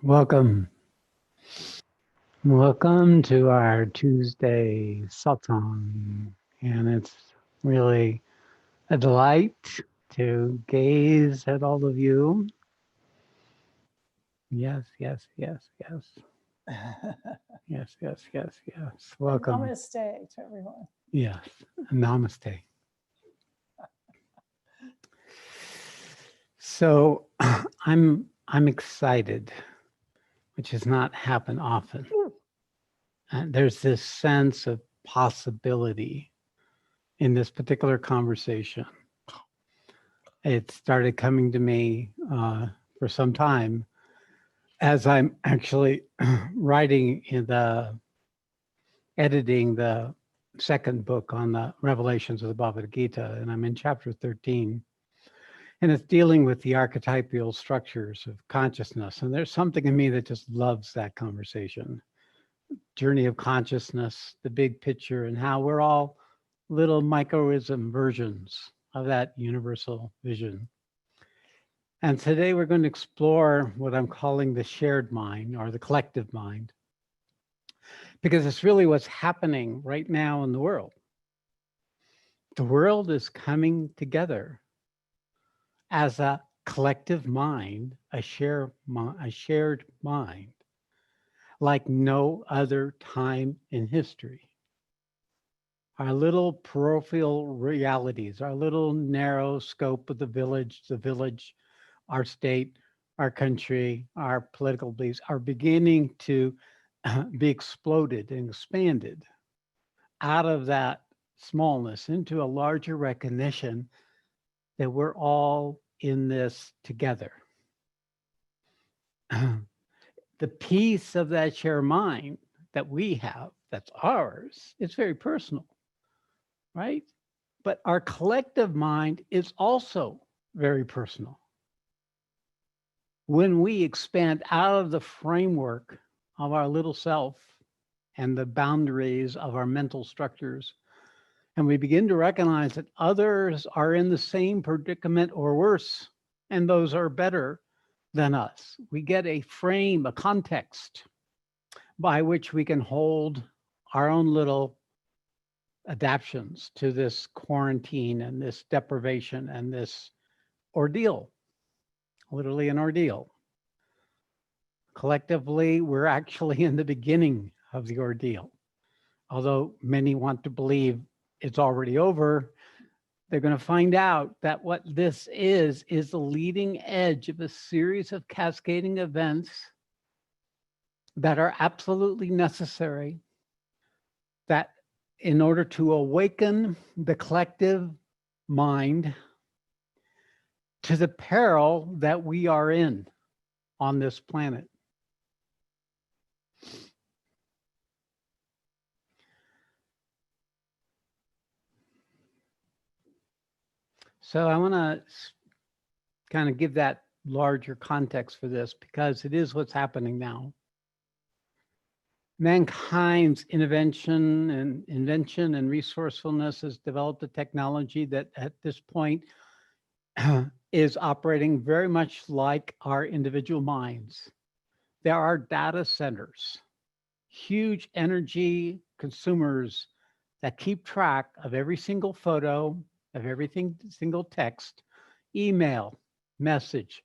Welcome. Welcome to our Tuesday Satsang. And it's really a delight to gaze at all of you. Yes, yes, yes, yes. Yes, yes, yes, yes. Welcome. Namaste to everyone. Yes. Namaste. So I'm excited, which has not happened often. And there's this sense of possibility in this particular conversation. It started coming to me for some time as I'm actually editing the second book on the revelations of the Bhagavad Gita, and I'm in chapter 13. And it's dealing with the archetypal structures of consciousness. And there's something in me that just loves that conversation. Journey of consciousness, the big picture, and how we're all little microism versions of that universal vision. And today we're going to explore what I'm calling the shared mind or the collective mind, because it's really what's happening right now in the world. The world is coming together as a collective mind, a shared mind, like no other time in history. Our little parochial realities, our little narrow scope of the village, our state, our country, our political beliefs are beginning to be exploded and expanded out of that smallness into a larger recognition that we're all in this together. The piece of that shared mind that we have, that's ours, it's very personal, right? But our collective mind is also very personal. When we expand out of the framework of our little self and the boundaries of our mental structures, and we begin to recognize that others are in the same predicament or worse, and those are better than us, we get a frame, a context by which we can hold our own little adaptations to this quarantine and this deprivation and this ordeal. Literally an ordeal. Collectively, we're actually in the beginning of the ordeal. Although many want to believe it's already over, they're going to find out that what this is the leading edge of a series of cascading events that are absolutely necessary, that in order to awaken the collective mind to the peril that we are in on this planet. So I want to kind of give that larger context for this, because it is what's happening now. Mankind's invention and resourcefulness has developed a technology that at this point is operating very much like our individual minds. There are data centers, huge energy consumers that keep track of every single photo, of everything, single text, email, message,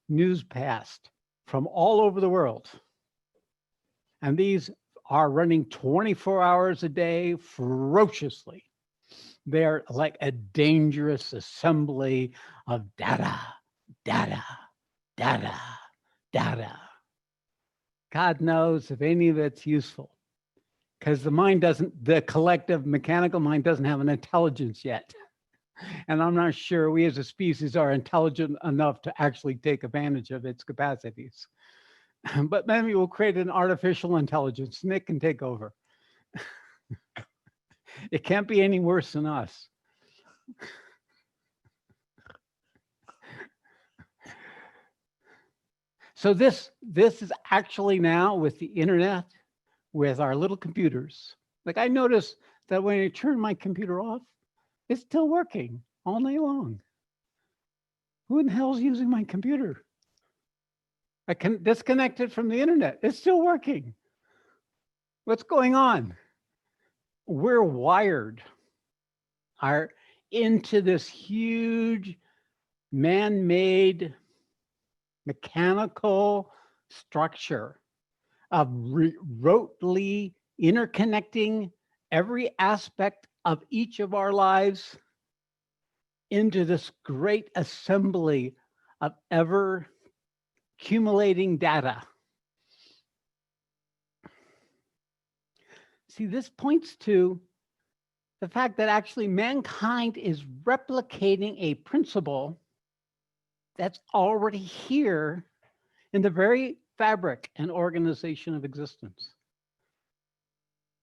newscast from all over the world. And these are running 24 hours a day ferociously. They're like a dangerous assembly of data. God knows if any of it's useful, because the collective mechanical mind doesn't have an intelligence yet. And I'm not sure we as a species are intelligent enough to actually take advantage of its capacities. But maybe we'll create an artificial intelligence and it can take over. It can't be any worse than us. So this is actually now with the internet, with our little computers. Like I noticed that when I turn my computer off, it's still working all night long. Who in the hell is using my computer? I can disconnect it from the internet. It's still working. What's going on? We're wired into this huge man-made mechanical structure of rotely interconnecting every aspect of each of our lives into this great assembly of ever accumulating data. See, this points to the fact that actually mankind is replicating a principle that's already here in the very fabric and organization of existence.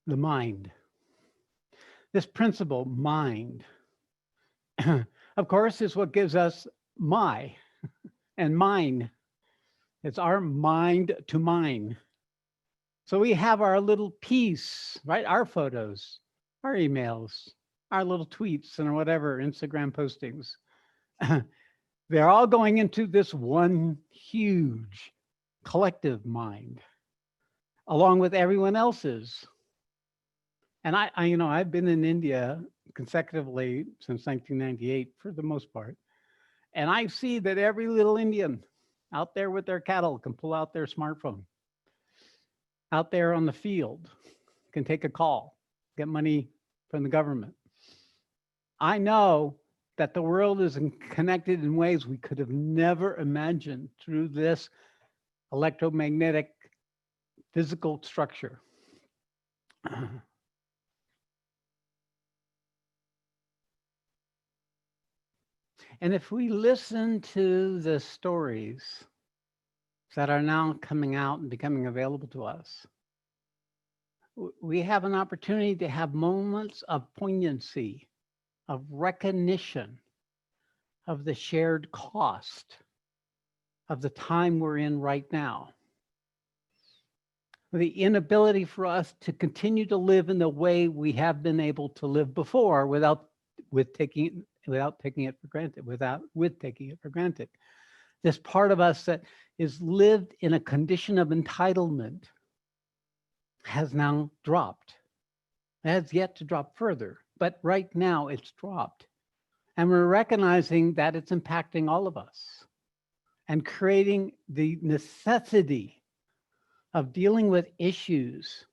The mind. This principle, mind, of course, is what gives us my and mine. It's our mind to mine. So we have our little piece, right? Our photos, our emails, our little tweets and whatever, Instagram postings. They're all going into this one huge collective mind, along with everyone else's. And I've been in India consecutively since 1998 for the most part. And I see that every little Indian out there with their cattle can pull out their smartphone. Out there on the field, can take a call, get money from the government. I know that the world is connected in ways we could have never imagined through this electromagnetic physical structure. And if we listen to the stories that are now coming out and becoming available to us, we have an opportunity to have moments of poignancy, of recognition of the shared cost of the time we're in right now. The inability for us to continue to live in the way we have been able to live before without taking it for granted. This part of us that is lived in a condition of entitlement has now dropped. It has yet to drop further, but right now it's dropped. And we're recognizing that it's impacting all of us and creating the necessity of dealing with issues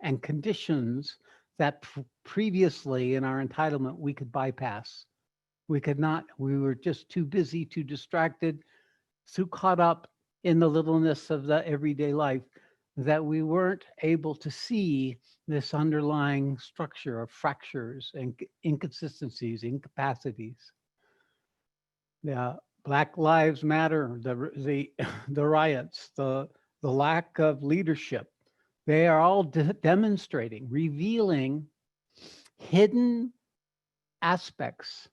and conditions that previously in our entitlement we could bypass. We could not, we were just too busy, too distracted, too caught up in the littleness of the everyday life that we weren't able to see this underlying structure of fractures and inconsistencies, incapacities. The Black Lives Matter, the riots, the lack of leadership, they are all demonstrating, revealing hidden aspects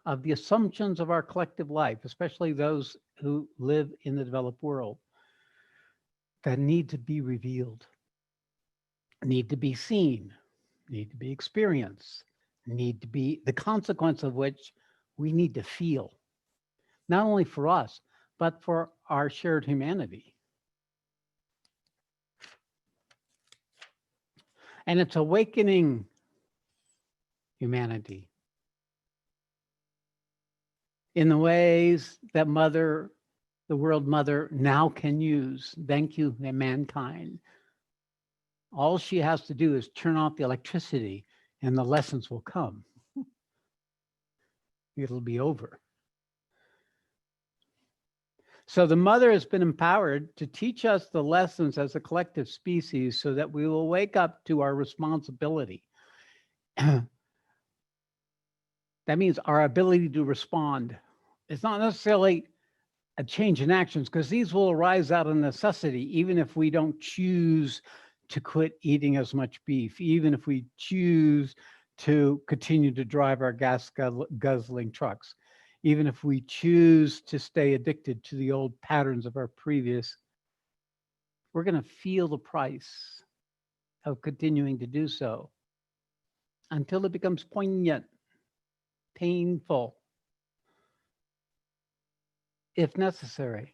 of the assumptions of our collective life, especially those who live in the developed world, that need to be revealed, need to be seen, need to be experienced, need to be, the consequence of which we need to feel, not only for us, but for our shared humanity. And it's awakening humanity in the ways that the world mother now can use. Thank you, mankind. All she has to do is turn off the electricity and the lessons will come. It'll be over. So the mother has been empowered to teach us the lessons as a collective species so that we will wake up to our responsibility. That means our ability to respond. It's not necessarily a change in actions, because these will arise out of necessity, even if we don't choose to quit eating as much beef, even if we choose to continue to drive our gas guzzling trucks, even if we choose to stay addicted to the old patterns of our previous, we're going to feel the price of continuing to do so until it becomes poignant, painful, if necessary.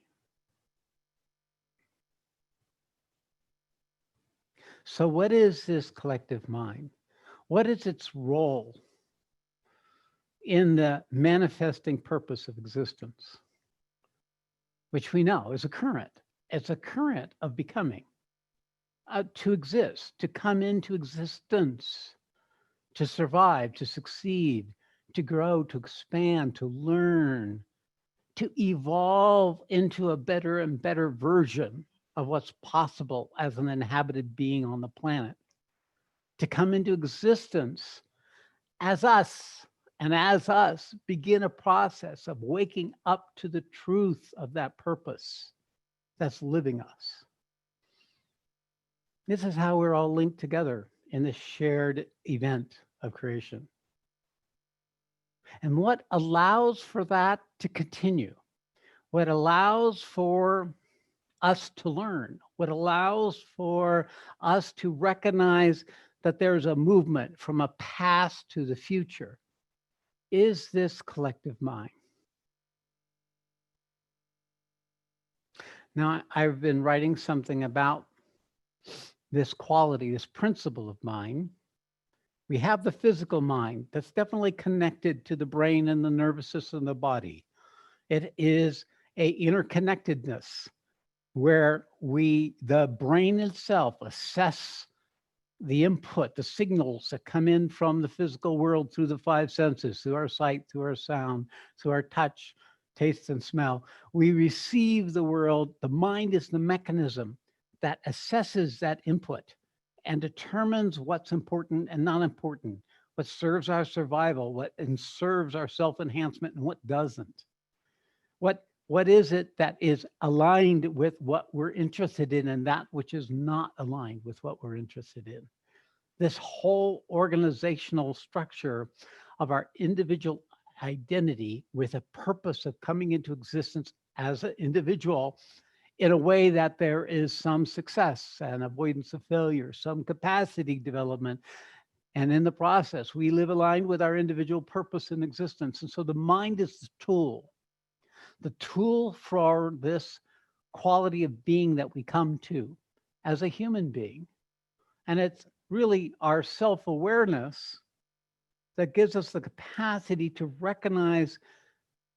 So what is this collective mind? What is its role in the manifesting purpose of existence, which we know is a current? It's a current of becoming, to exist, to come into existence, to survive, to succeed, to grow, to expand, to learn, to evolve into a better and better version of what's possible as an inhabited being on the planet, to come into existence as us, and as us begin a process of waking up to the truth of that purpose that's living us. This is how we're all linked together in this shared event of creation. And what allows for that to continue, what allows for us to learn, what allows for us to recognize that there's a movement from a past to the future, is this collective mind. Now, I've been writing something about this quality, this principle of mind. We have the physical mind that's definitely connected to the brain and the nervous system and the body. It is a interconnectedness where the brain itself assess the input, the signals that come in from the physical world through the five senses, through our sight, through our sound, through our touch, taste, and smell. We receive the world. The mind is the mechanism that assesses that input and determines what's important and not important, what serves our survival, what serves our self-enhancement, and what doesn't. What is it that is aligned with what we're interested in and that which is not aligned with what we're interested in? This whole organizational structure of our individual identity with a purpose of coming into existence as an individual in a way that there is some success and avoidance of failure, some capacity development. And in the process, we live aligned with our individual purpose in existence. And so the mind is the tool for this quality of being that we come to as a human being. And it's really our self-awareness that gives us the capacity to recognize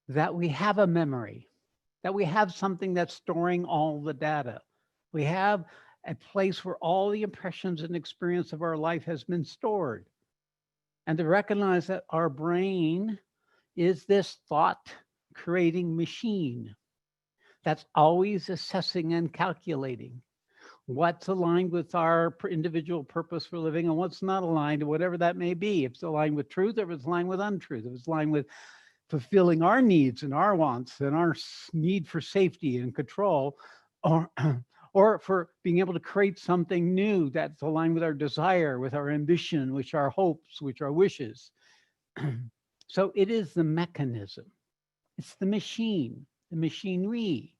that we have a memory, that we have something that's storing all the data. We have a place where all the impressions and experience of our life has been stored. And to recognize that our brain is this thought creating machine that's always assessing and calculating what's aligned with our individual purpose for living and what's not aligned, whatever that may be. If it's aligned with truth, if it's aligned with untruth, if it's aligned with fulfilling our needs and our wants and our need for safety and control, or for being able to create something new that's aligned with our desire, with our ambition, with our hopes, with our wishes. So it is the mechanism. It's the machine, the machinery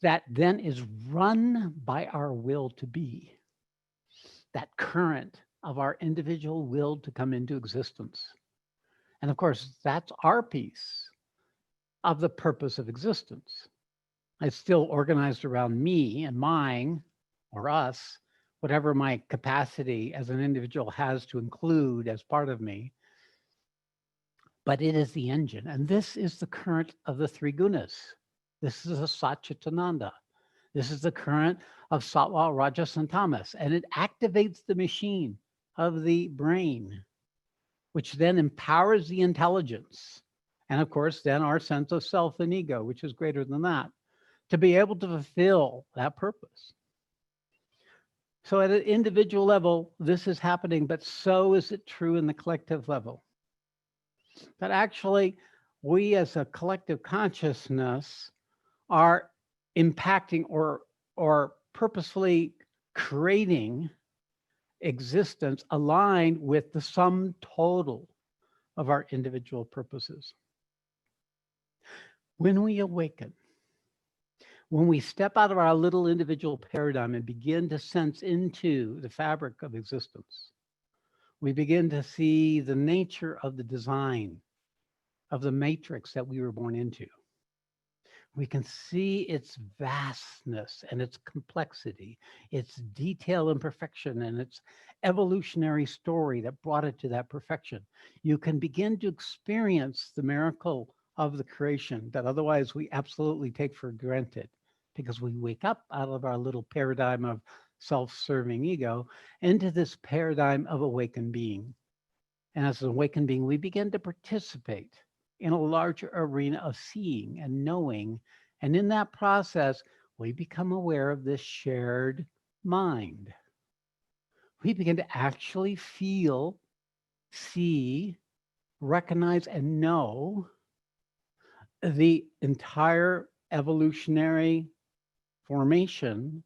that then is run by our will to be, that current of our individual will to come into existence. And of course, that's our piece of the purpose of existence. It's still organized around me and mine, or us, whatever my capacity as an individual has to include as part of me. But it is the engine. And this is the current of the three gunas. This is a Satchitananda. This is the current of Sattva, Rajas, and Tamas. And it activates the machine of the brain, which then empowers the intelligence. And of course, then our sense of self and ego, which is greater than that, to be able to fulfill that purpose. So at an individual level, this is happening, but so is it true in the collective level. That actually, we as a collective consciousness are impacting or purposefully creating existence aligned with the sum total of our individual purposes. When we awaken, when we step out of our little individual paradigm and begin to sense into the fabric of existence, we begin to see the nature of the design of the matrix that we were born into. We can see its vastness and its complexity, its detail and perfection, and its evolutionary story that brought it to that perfection. You can begin to experience the miracle of the creation that otherwise we absolutely take for granted, because we wake up out of our little paradigm of self-serving ego into this paradigm of awakened being. And as an awakened being, we begin to participate in a larger arena of seeing and knowing. And in that process, we become aware of this shared mind. We begin to actually feel, see, recognize, and know the entire evolutionary formation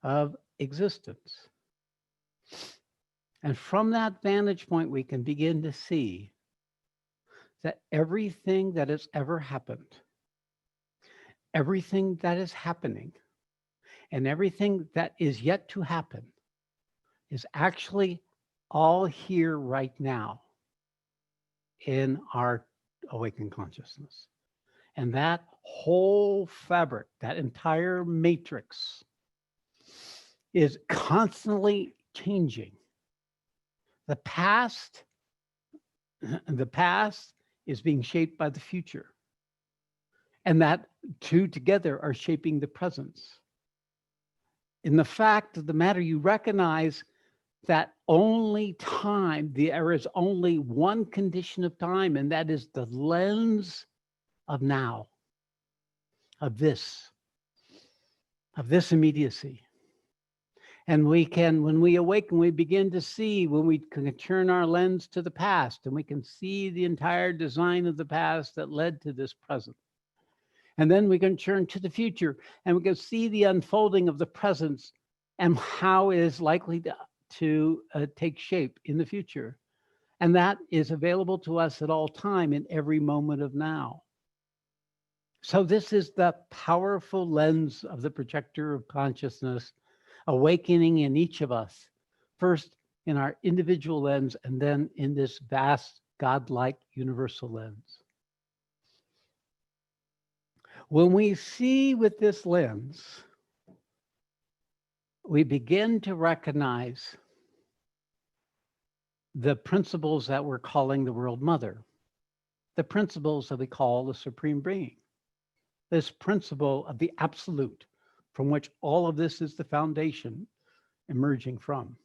of existence. And from that vantage point, we can begin to see that everything that has ever happened, everything that is happening, and everything that is yet to happen is actually all here right now in our awakened consciousness. And that whole fabric, that entire matrix, is constantly changing. The past is being shaped by the future. And that two together are shaping the presence. In the fact of the matter, you recognize that only time, there is only one condition of time, and that is the lens of now, of this immediacy. And we can, when we awaken, we begin to see, when we can turn our lens to the past, and we can see the entire design of the past that led to this present. And then we can turn to the future, and we can see the unfolding of the present and how it is likely to take shape in the future. And that is available to us at all time in every moment of now. So this is the powerful lens of the projector of consciousness, awakening in each of us, first in our individual lens, and then in this vast, godlike, universal lens. When we see with this lens, we begin to recognize the principles that we're calling the world mother, the principles that we call the supreme being, this principle of the absolute, from which all of this is the foundation emerging from,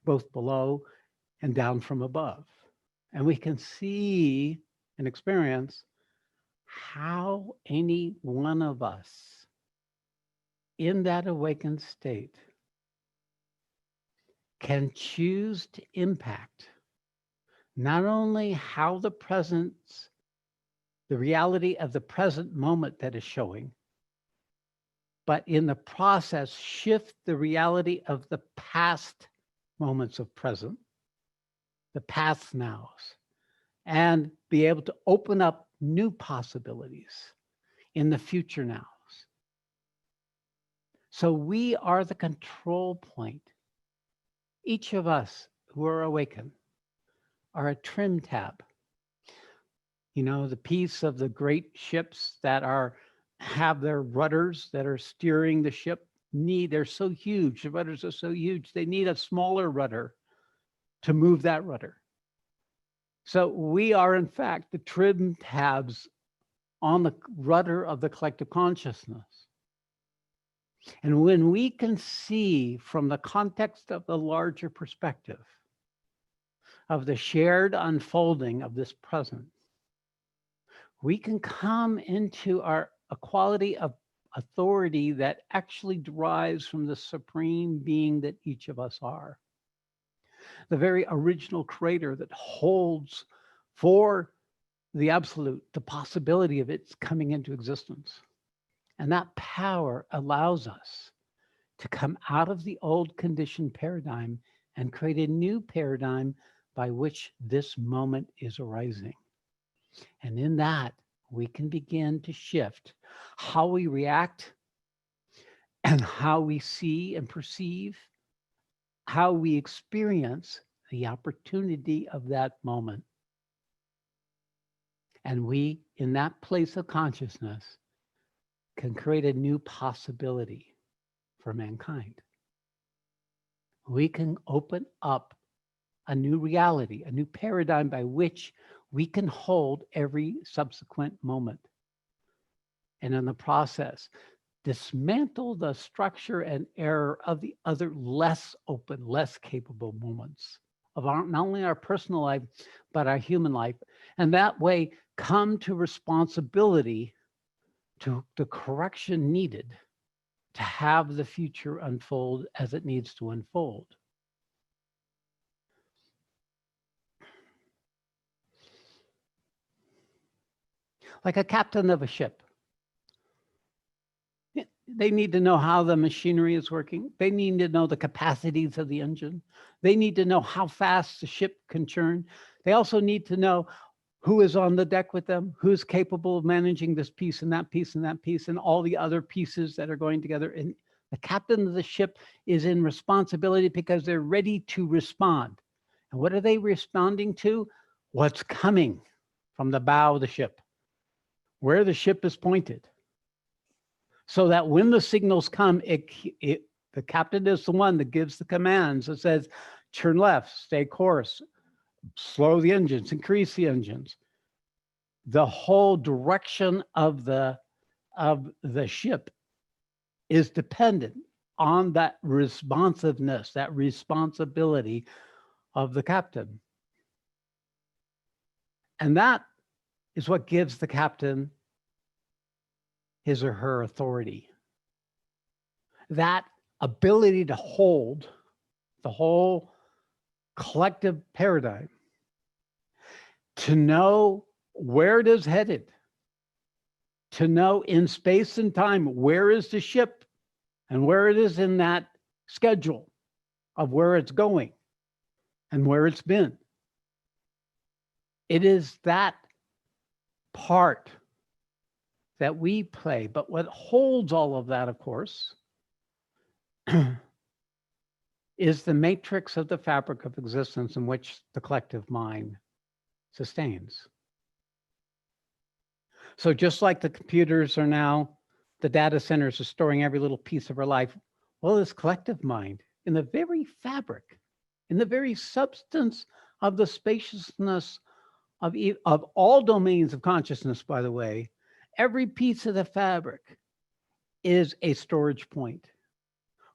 both below and down from above. And we can see and experience how any one of us in that awakened state can choose to impact not only how the presence, the reality of the present moment that is showing, but in the process, shift the reality of the past moments of present, the past nows, and be able to open up new possibilities in the future nows. So we are the control point. Each of us who are awakened are a trim tab. You know, the piece of the great ships that have their rudders that are steering the ship they're so huge, the rudders are so huge, they need a smaller rudder to move that rudder. So we are, in fact, the trim tabs on the rudder of the collective consciousness. And when we can see from the context of the larger perspective of the shared unfolding of this present, we can come into a quality of authority that actually derives from the supreme being that each of us are. The very original creator that holds for the absolute the possibility of its coming into existence. And that power allows us to come out of the old conditioned paradigm and create a new paradigm by which this moment is arising. And in that, we can begin to shift how we react and how we see and perceive, how we experience the opportunity of that moment. And we, in that place of consciousness, can create a new possibility for mankind. We can open up a new reality, a new paradigm by which we can hold every subsequent moment. And in the process, dismantle the structure and error of the other less open, less capable moments of not only our personal life, but our human life. And that way come to responsibility to the correction needed to have the future unfold as it needs to unfold. Like a captain of a ship. They need to know how the machinery is working. They need to know the capacities of the engine. They need to know how fast the ship can churn. They also need to know who is on the deck with them, who's capable of managing this piece and that piece and that piece and all the other pieces that are going together. And the captain of the ship is in responsibility because they're ready to respond. And what are they responding to? What's coming from the bow of the ship, where the ship is pointed. So that when the signals come, the captain is the one that gives the commands that says, turn left, stay course, slow the engines, increase the engines. The whole direction of the ship is dependent on that responsiveness, that responsibility of the captain. And that is what gives the captain his or her authority. That ability to hold the whole collective paradigm, to know where it is headed, to know in space and time where is the ship and where it is in that schedule of where it's going and where it's been. It is that part that we play. But what holds all of that, of course, is the matrix of the fabric of existence in which the collective mind sustains. So just like the computers are now, the data centers are storing every little piece of our life, well, this collective mind, in the very fabric, in the very substance of the spaciousness of all domains of consciousness, by the way, every piece of the fabric is a storage point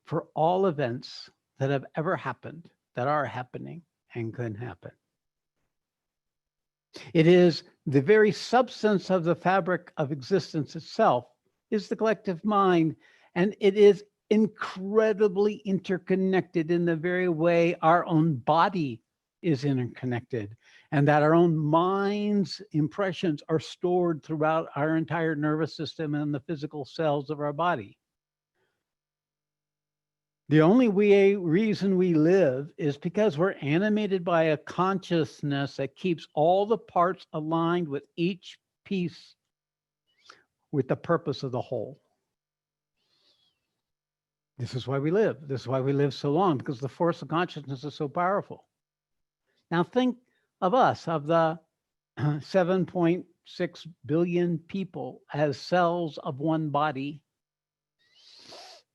for all events that have ever happened, that are happening, and can happen. It is the very substance of the fabric of existence itself is the collective mind, and it is incredibly interconnected in the very way our own body is interconnected, and that our own mind's impressions are stored throughout our entire nervous system and the physical cells of our body. The only reason we live is because we're animated by a consciousness that keeps all the parts aligned with each piece with the purpose of the whole. This is why we live. This is why we live so long, because the force of consciousness is so powerful. Now think of us, of the 7.6 billion people as cells of one body,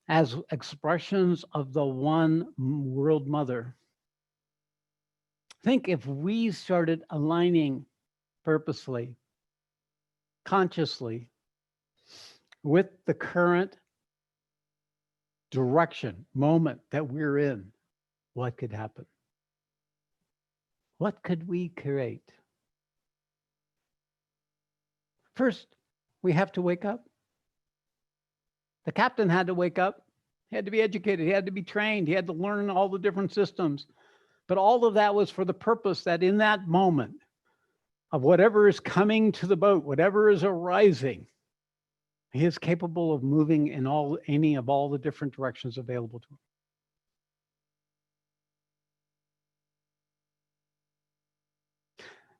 as expressions of the one world mother. Think if we started aligning purposely, consciously, with the current direction, moment that we're in, what could happen? What could we create? First, we have to wake up. The captain had to wake up. He had to be educated. He had to be trained. He had to learn all the different systems. But all of that was for the purpose that in that moment of whatever is coming to the boat, whatever is arising, he is capable of moving in any of all the different directions available to him.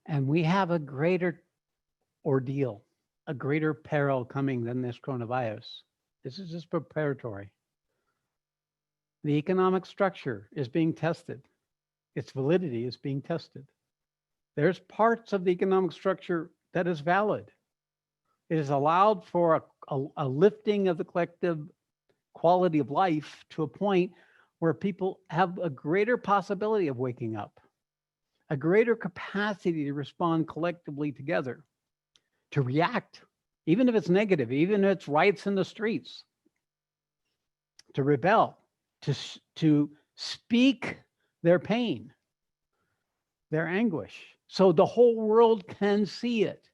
And we have a greater ordeal, a greater peril coming than this coronavirus. This is just preparatory. The economic structure is being tested. Its validity is being tested. There's parts of the economic structure that is valid. It has allowed for a lifting of the collective quality of life to a point where people have a greater possibility of waking up, a greater capacity to respond collectively together, to react, even if it's negative, even if it's riots in the streets, to rebel, to speak their pain, their anguish, so the whole world can see it.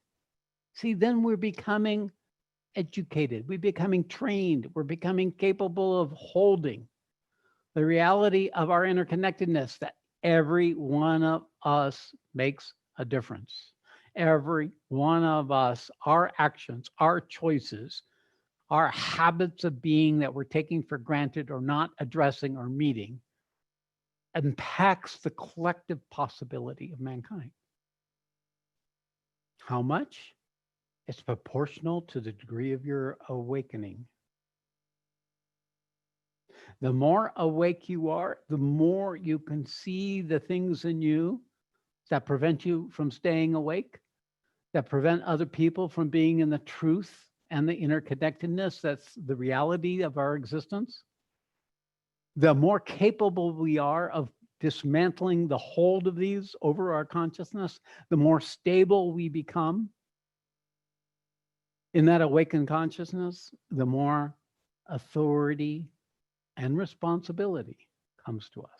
See, then we're becoming educated, we're becoming trained, we're becoming capable of holding the reality of our interconnectedness, that every one of us makes a difference. Every one of us, our actions, our choices, our habits of being that we're taking for granted or not addressing or meeting impacts the collective possibility of mankind. How much? It's proportional to the degree of your awakening. The more awake you are, the more you can see the things in you that prevent you from staying awake, that prevent other people from being in the truth and the interconnectedness that's the reality of our existence. The more capable we are of dismantling the hold of these over our consciousness, the more stable we become in that awakened consciousness, the more authority and responsibility comes to us.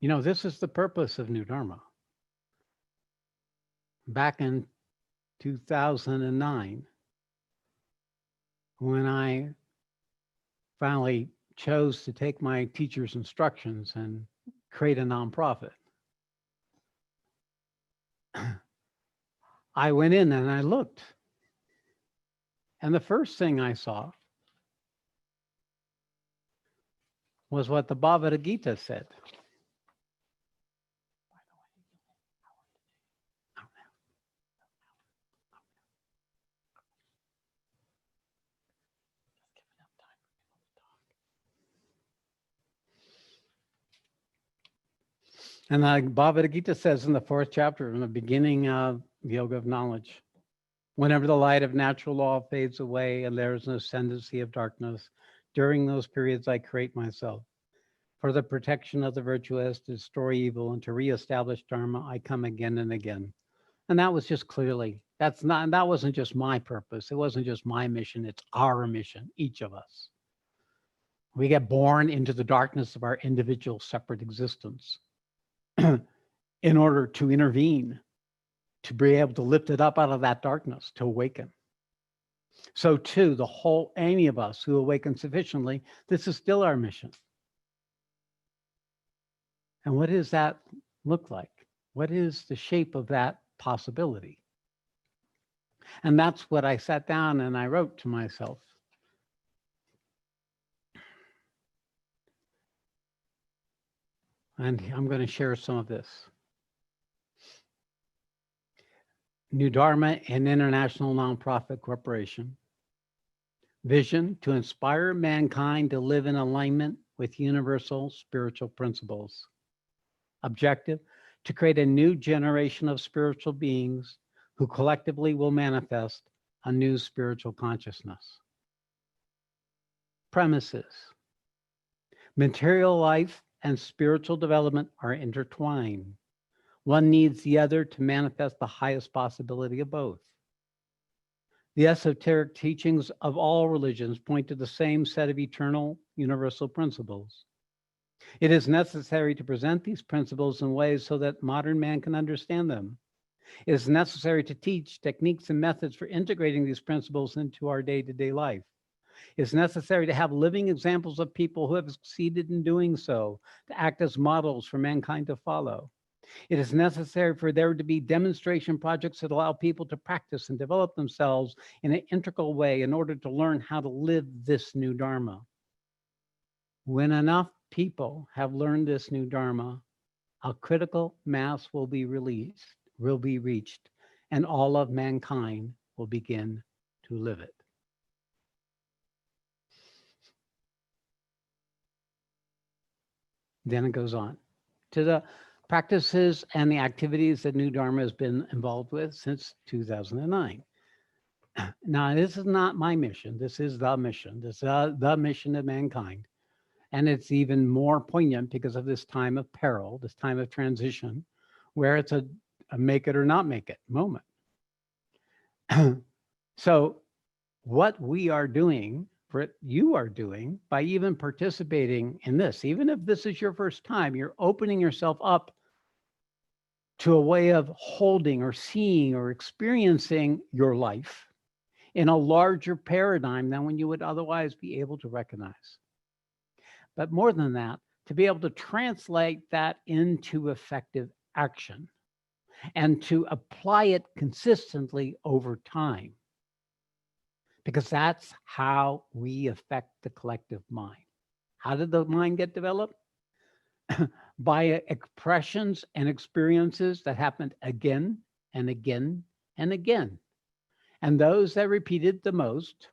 You know, this is the purpose of New Dharma. Back in 2009, when I finally chose to take my teacher's instructions and create a nonprofit, I went in and I looked. And the first thing I saw was what the Bhagavad Gita said. And the Bhagavad Gita says in the 4th chapter, in the beginning of the Yoga of Knowledge, whenever the light of natural law fades away and there is an ascendancy of darkness, during those periods I create myself. For the protection of the virtuous, to destroy evil, and to reestablish Dharma, I come again and again. And that was just clearly, that wasn't just my purpose. It wasn't just my mission. It's our mission, each of us. We get born into the darkness of our individual separate existence in order to intervene, to be able to lift it up out of that darkness, to awaken. So too, any of us who awaken sufficiently, this is still our mission. And what does that look like? What is the shape of that possibility? And that's what I sat down and I wrote to myself. And I'm going to share some of this. New Dharma, an international nonprofit corporation. Vision: to inspire mankind to live in alignment with universal spiritual principles. Objective: to create a new generation of spiritual beings who collectively will manifest a new spiritual consciousness. Premises: material life and spiritual development are intertwined. One needs the other to manifest the highest possibility of both. The esoteric teachings of all religions point to the same set of eternal, universal principles. It is necessary to present these principles in ways so that modern man can understand them. It is necessary to teach techniques and methods for integrating these principles into our day-to-day life. It is necessary to have living examples of people who have succeeded in doing so, to act as models for mankind to follow. It is necessary for there to be demonstration projects that allow people to practice and develop themselves in an integral way in order to learn how to live this new Dharma. When enough people have learned this new Dharma, a critical mass will be reached, and all of mankind will begin to live it. Then it goes on to the practices and the activities that New Dharma has been involved with since 2009. Now, this is not my mission. This is the mission. This is the mission of mankind. And it's even more poignant because of this time of peril, this time of transition, where it's a make it or not make it moment. So what we are doing, you are doing by even participating in this, even if this is your first time, you're opening yourself up to a way of holding or seeing or experiencing your life in a larger paradigm than when you would otherwise be able to recognize. But more than that, to be able to translate that into effective action and to apply it consistently over time. Because that's how we affect the collective mind. How did the mind get developed? By expressions and experiences that happened again and again and again. And those that repeated the most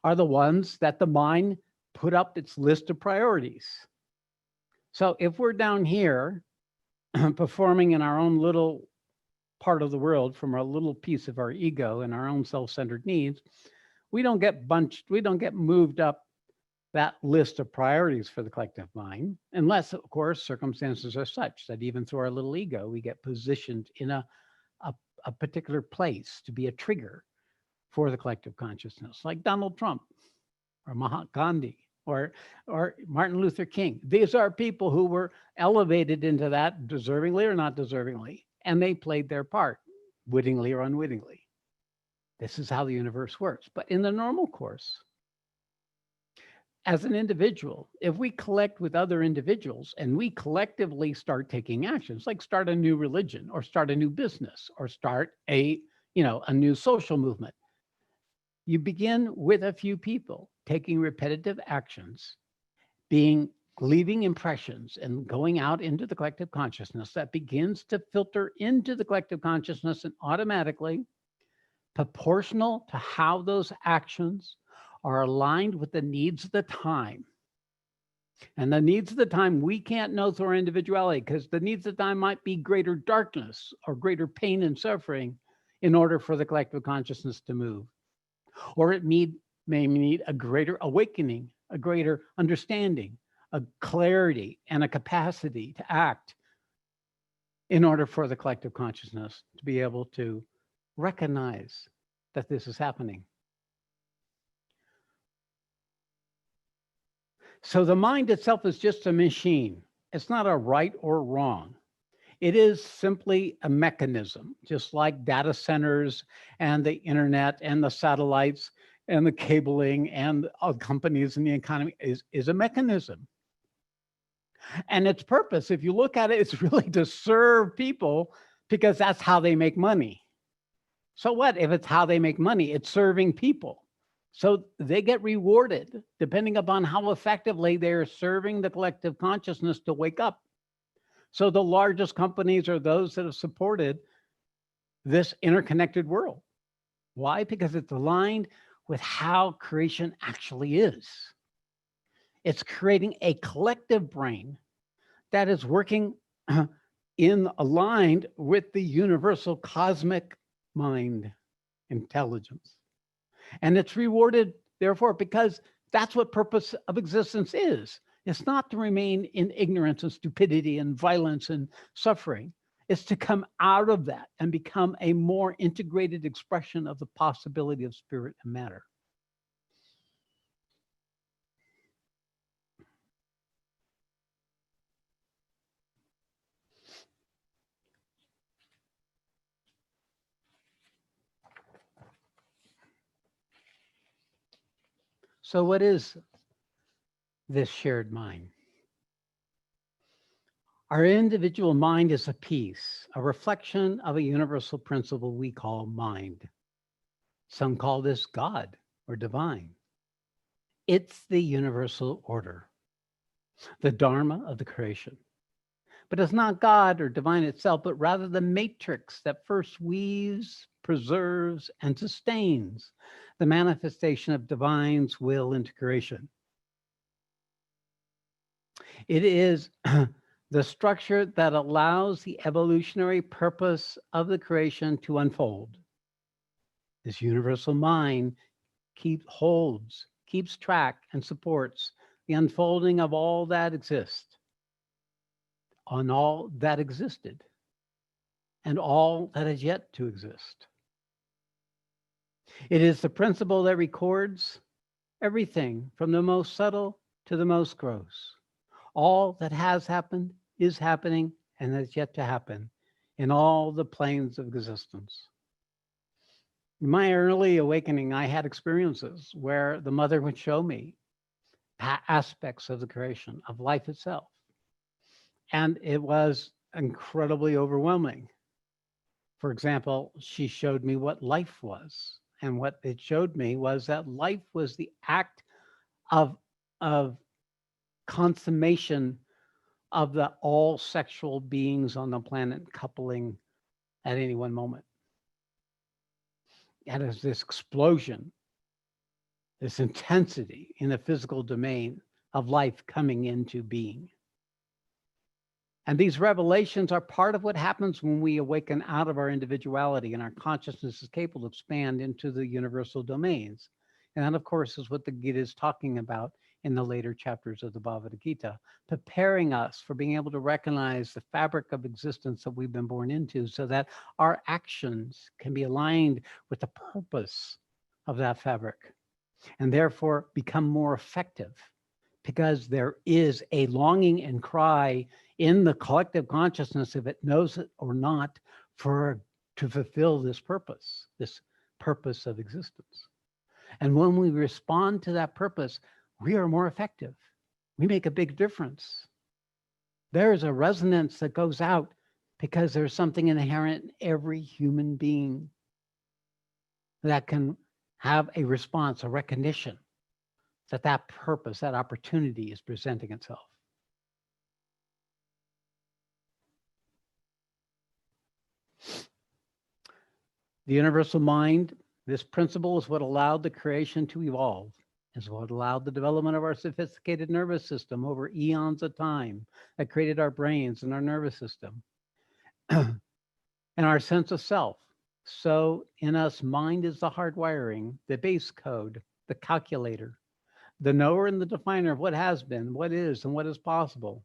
are the ones that the mind put up its list of priorities. So if we're down here performing in our own little part of the world from our little piece of our ego and our own self-centered needs, we don't get moved up that list of priorities for the collective mind, unless, of course, circumstances are such that even through our little ego, we get positioned in a particular place to be a trigger for the collective consciousness, like Donald Trump or Mahatma Gandhi or Martin Luther King. These are people who were elevated into that deservingly or not deservingly, and they played their part, wittingly or unwittingly. This is how the universe works. But in the normal course, as an individual, if we collect with other individuals and we collectively start taking actions, like start a new religion or start a new business or start a new social movement, you begin with a few people taking repetitive actions, leaving impressions and going out into the collective consciousness that begins to filter into the collective consciousness, and automatically, proportional to how those actions are aligned with the needs of the time. And the needs of the time we can't know through our individuality, because the needs of the time might be greater darkness or greater pain and suffering in order for the collective consciousness to move. Or it may need a greater awakening, a greater understanding, a clarity, and a capacity to act in order for the collective consciousness to be able to recognize that this is happening. So the mind itself is just a machine. It's not a right or wrong. It is simply a mechanism, just like data centers and the internet and the satellites and the cabling and companies in the economy is a mechanism. And its purpose, if you look at it, it's really to serve people, because that's how they make money. So what if it's how they make money? It's serving people. So they get rewarded depending upon how effectively they're serving the collective consciousness to wake up. So the largest companies are those that have supported this interconnected world. Why? Because it's aligned with how creation actually is. It's creating a collective brain that is working aligned with the universal cosmic mind intelligence. And it's rewarded, therefore, because that's what purpose of existence is. It's not to remain in ignorance and stupidity and violence and suffering. It's to come out of that and become a more integrated expression of the possibility of spirit and matter. So what is this shared mind? Our individual mind is a piece, a reflection of a universal principle we call mind. Some call this God or divine. It's the universal order, the Dharma of the creation. But it's not God or divine itself, but rather the matrix that first weaves, preserves, and sustains the manifestation of divine's will into creation. It is the structure that allows the evolutionary purpose of the creation to unfold. This universal mind keeps track, and supports the unfolding of all that exists, on all that existed, and all that is yet to exist. It is the principle that records everything from the most subtle to the most gross. All that has happened, is happening, and has yet to happen in all the planes of existence. In my early awakening, I had experiences where the mother would show me aspects of the creation, of life itself. And it was incredibly overwhelming. For example, she showed me what life was. And what it showed me was that life was the act of consummation of the all sexual beings on the planet coupling at any one moment. And as this explosion, this intensity in the physical domain of life coming into being. And these revelations are part of what happens when we awaken out of our individuality and our consciousness is capable to expand into the universal domains. And that, of course, is what the Gita is talking about in the later chapters of the Bhagavad Gita, preparing us for being able to recognize the fabric of existence that we've been born into so that our actions can be aligned with the purpose of that fabric and therefore become more effective, because there is a longing and cry in the collective consciousness, if it knows it or not, to fulfill this purpose of existence. And when we respond to that purpose, we are more effective. We make a big difference. There is a resonance that goes out because there's something inherent in every human being that can have a response, a recognition that purpose, that opportunity is presenting itself. The universal mind, this principle is what allowed the creation to evolve, is what allowed the development of our sophisticated nervous system over eons of time, that created our brains and our nervous system and our sense of self. So in us, mind is the hardwiring, the base code, the calculator, the knower and the definer of what has been, what is, and what is possible.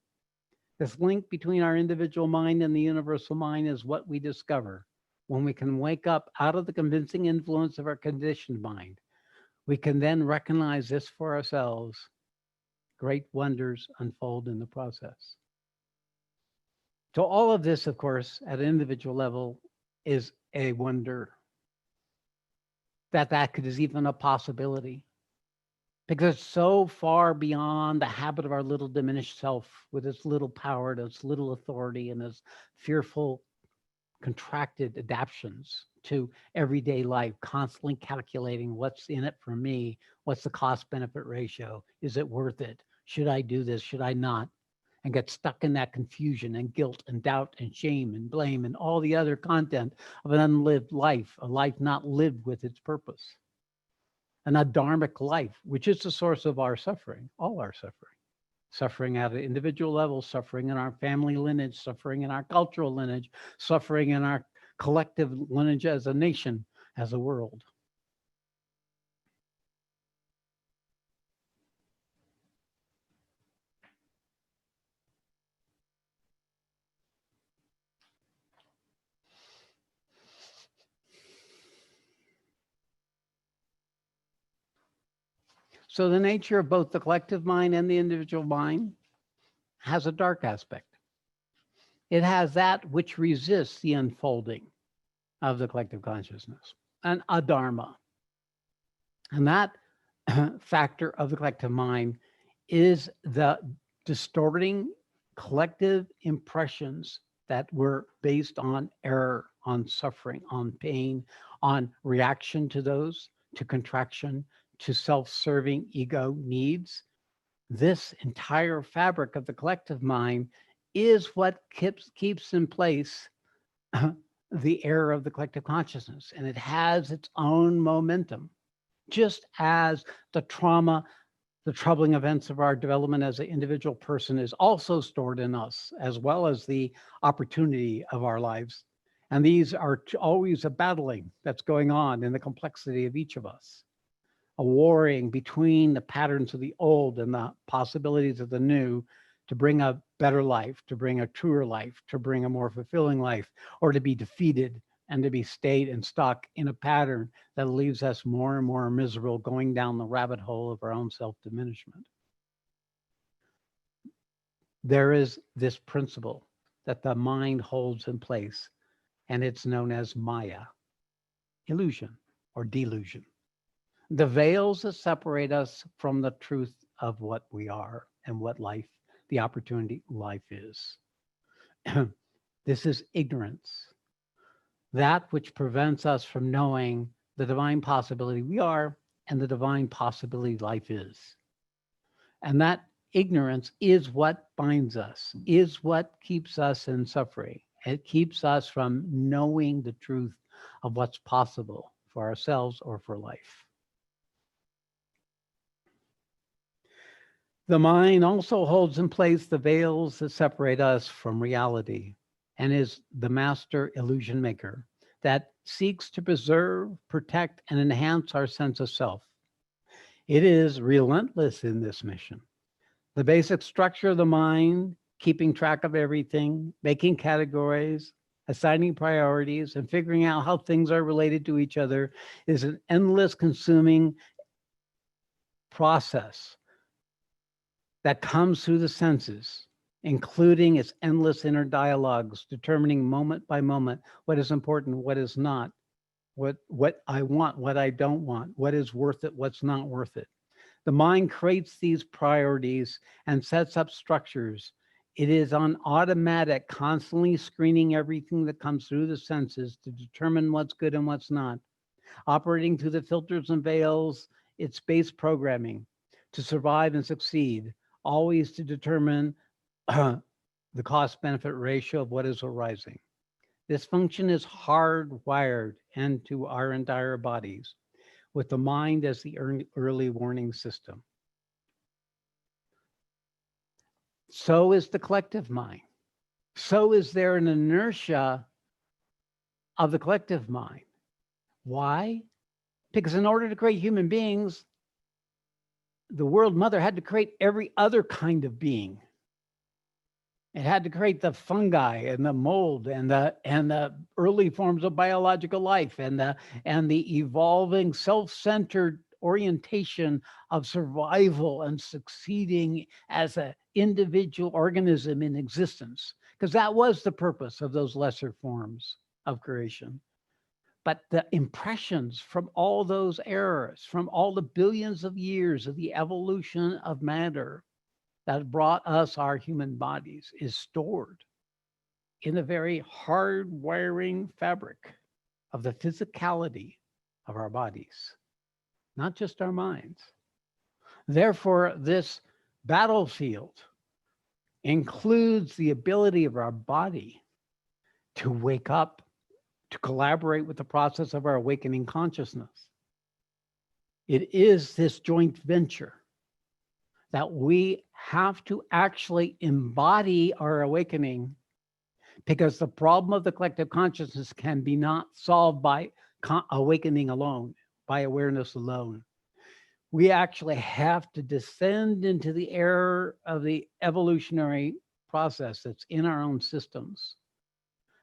This link between our individual mind and the universal mind is what we discover when we can wake up out of the convincing influence of our conditioned mind. We can then recognize this for ourselves. Great wonders unfold in the process. So all of this, of course, at an individual level is a wonder that is even a possibility, because it's so far beyond the habit of our little diminished self with its little power, and its little authority, and its fearful, contracted adaptations to everyday life, constantly calculating what's in it for me, what's the cost-benefit ratio, is it worth it, should I do this, should I not, and get stuck in that confusion and guilt and doubt and shame and blame and all the other content of an unlived life, a life not lived with its purpose. An adharmic life, which is the source of our suffering, all our suffering. Suffering at an individual level, suffering in our family lineage, suffering in our cultural lineage, suffering in our collective lineage as a nation, as a world. So the nature of both the collective mind and the individual mind has a dark aspect. It has that which resists the unfolding of the collective consciousness, an adharma. And that factor of the collective mind is the distorting collective impressions that were based on error, on suffering, on pain, on reaction to those, to contraction, to self-serving ego needs. This entire fabric of the collective mind is what keeps in place the error of the collective consciousness, and it has its own momentum. Just as the trauma The troubling events of our development as an individual person is also stored in us, as well as the opportunity of our lives. And these are always a battling that's going on in the complexity of each of us, a warring between the patterns of the old and the possibilities of the new to bring a better life, to bring a truer life, to bring a more fulfilling life, or to be defeated and to be stayed and stuck in a pattern that leaves us more and more miserable, going down the rabbit hole of our own self-diminishment. There is this principle that the mind holds in place, and it's known as Maya, illusion or delusion. The veils that separate us from the truth of what we are and what life, the opportunity life is. This is ignorance, that which prevents us from knowing the divine possibility we are and the divine possibility life is. And that ignorance is what binds us, is what keeps us in suffering. It keeps us from knowing the truth of what's possible for ourselves or for life. The mind also holds in place the veils that separate us from reality and is the master illusion maker that seeks to preserve, protect, and enhance our sense of self. It is relentless in this mission. The basic structure of the mind, keeping track of everything, making categories, assigning priorities, and figuring out how things are related to each other, is an endless consuming process that comes through the senses, including its endless inner dialogues, determining moment by moment what is important, what is not, what I want, what I don't want, what is worth it, what's not worth it. The mind creates these priorities and sets up structures. It is on automatic, constantly screening everything that comes through the senses to determine what's good and what's not. Operating through the filters and veils, its base programming to survive and succeed, always to determine the cost-benefit ratio of what is arising. This function is hardwired into our entire bodies, with the mind as the early warning system. So is the collective mind. So is there an inertia of the collective mind. Why? Because in order to create human beings, the world mother had to create every other kind of being. It had to create the fungi and the mold and the early forms of biological life and the evolving self-centered orientation of survival and succeeding as an individual organism in existence, because that was the purpose of those lesser forms of creation. But the impressions from all those eras, from all the billions of years of the evolution of matter that brought us our human bodies, is stored in the very hard wiring fabric of the physicality of our bodies, not just our minds. Therefore, this battlefield includes the ability of our body to wake up, to collaborate with the process of our awakening consciousness. It is this joint venture that we have to actually embody our awakening, because the problem of the collective consciousness can be not solved by awakening alone, by awareness alone. We actually have to descend into the air of the evolutionary process that's in our own systems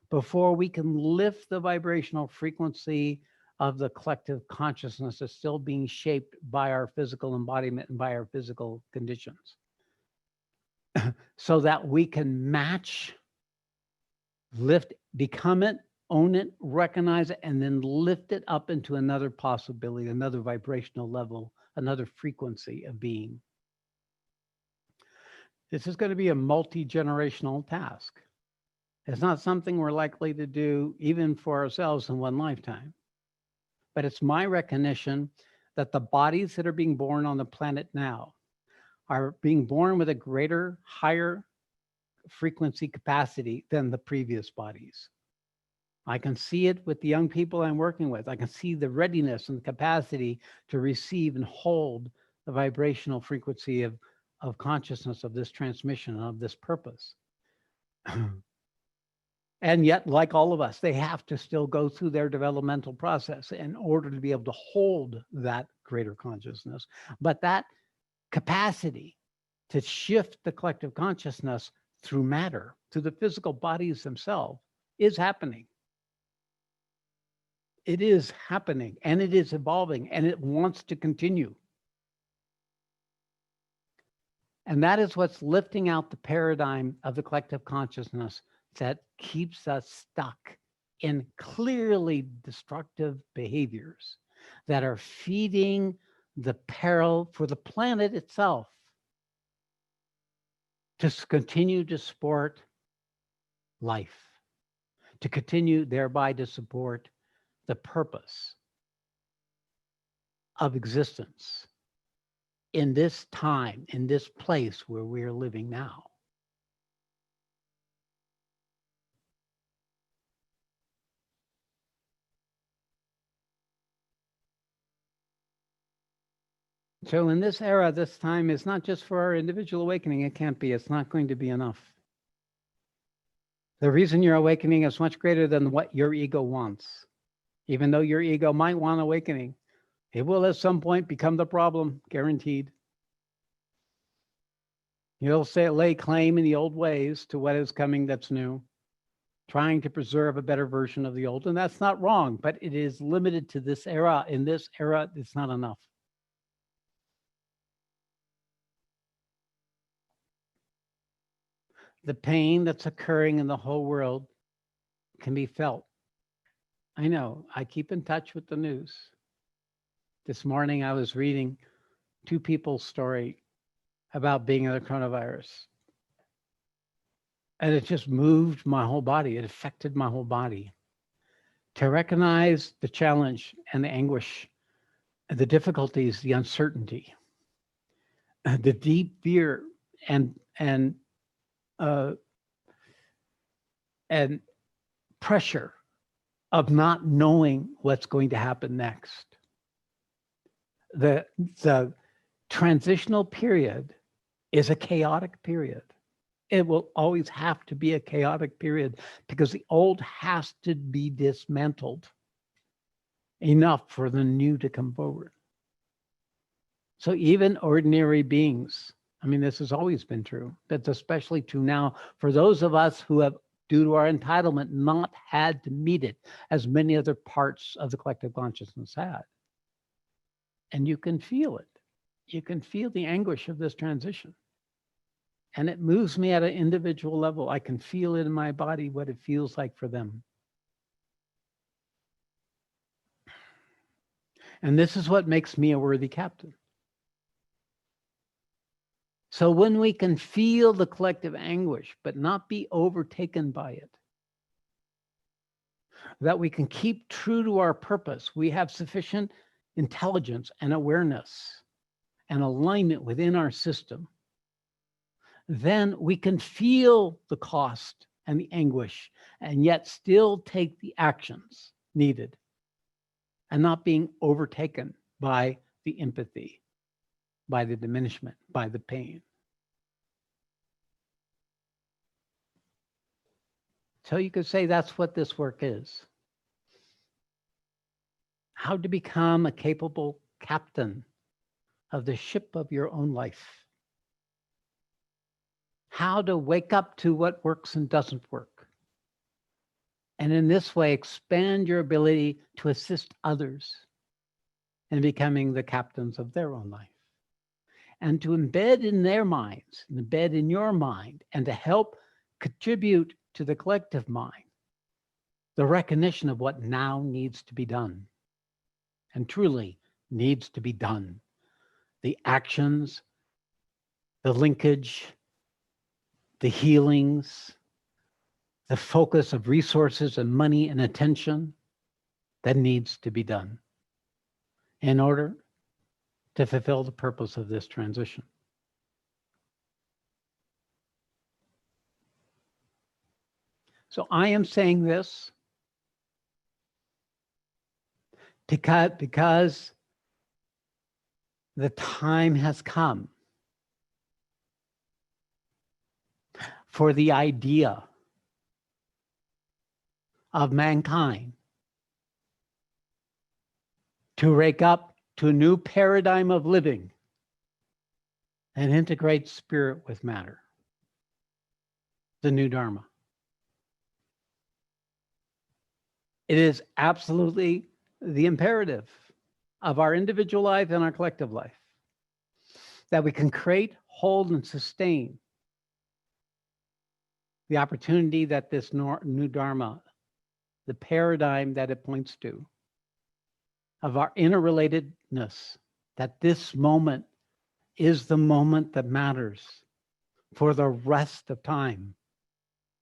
before we can lift the vibrational frequency of the collective consciousness that's still being shaped by our physical embodiment and by our physical conditions, so that we can match, lift, become it, own it, recognize it, and then lift it up into another possibility, another vibrational level, another frequency of being. This is going to be a multi-generational task. It's not something we're likely to do even for ourselves in one lifetime. But it's my recognition that the bodies that are being born on the planet now are being born with a greater, higher frequency capacity than the previous bodies. I can see it with the young people I'm working with. I can see the readiness and the capacity to receive and hold the vibrational frequency of consciousness, of this transmission, of this purpose. And yet, like all of us, they have to still go through their developmental process in order to be able to hold that greater consciousness. But that capacity to shift the collective consciousness through matter, through the physical bodies themselves, is happening. It is happening, and it is evolving, and it wants to continue. And that is what's lifting out the paradigm of the collective consciousness that keeps us stuck in clearly destructive behaviors that are feeding the peril for the planet itself to continue to support life, to continue thereby to support the purpose of existence in this time, in this place where we are living now. So in this era, this time is not just for our individual awakening. It can't be. It's not going to be enough. The reason you're awakening is much greater than what your ego wants. Even though your ego might want awakening, it will at some point become the problem, guaranteed. You'll say, lay claim in the old ways to what is coming that's new, trying to preserve a better version of the old. And that's not wrong, but it is limited to this era. In this era, it's not enough. The pain that's occurring in the whole world can be felt. I know, I keep in touch with the news. This morning I was reading two people's story about being in the coronavirus. And it just moved my whole body. It affected my whole body. To recognize the challenge and the anguish, the difficulties, the uncertainty, the deep fear and pressure of not knowing what's going to happen next. The transitional period is a chaotic period. It will always have to be a chaotic period because the old has to be dismantled enough for the new to come forward. So even ordinary beings, I mean, this has always been true, but it's especially true now for those of us who have, due to our entitlement, not had to meet it as many other parts of the collective consciousness had. And you can feel it. You can feel the anguish of this transition. And it moves me at an individual level. I can feel it in my body, what it feels like for them. And this is what makes me a worthy captain. So when we can feel the collective anguish, but not be overtaken by it, that we can keep true to our purpose, we have sufficient intelligence and awareness and alignment within our system, then we can feel the cost and the anguish and yet still take the actions needed and not being overtaken by the empathy, by the diminishment, by the pain. So you could say that's what this work is. How to become a capable captain of the ship of your own life. How to wake up to what works and doesn't work. And in this way, expand your ability to assist others in becoming the captains of their own life. And to embed in their minds, embed in your mind, and to help contribute to the collective mind, the recognition of what now needs to be done, and truly needs to be done. The actions, the linkage, the healings, the focus of resources and money and attention that needs to be done in order to fulfill the purpose of this transition. So I am saying this because the time has come for the idea of mankind to wake up to a new paradigm of living and integrate spirit with matter, the new Dharma. It is absolutely the imperative of our individual life and our collective life that we can create, hold, and sustain the opportunity that this new Dharma, the paradigm that it points to, of our interrelatedness, that this moment is the moment that matters for the rest of time,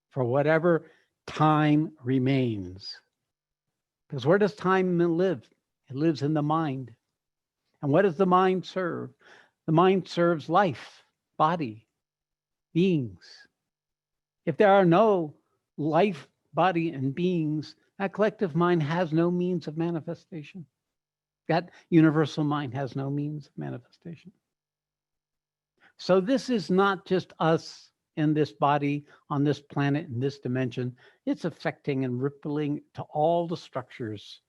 for whatever time remains. Because where does time live? It lives in the mind. And what does the mind serve? The mind serves life, body, beings. If there are no life, body, and beings, that collective mind has no means of manifestation. That universal mind has no means of manifestation. So this is not just us in this body, on this planet, in this dimension. It's affecting and rippling to all the structures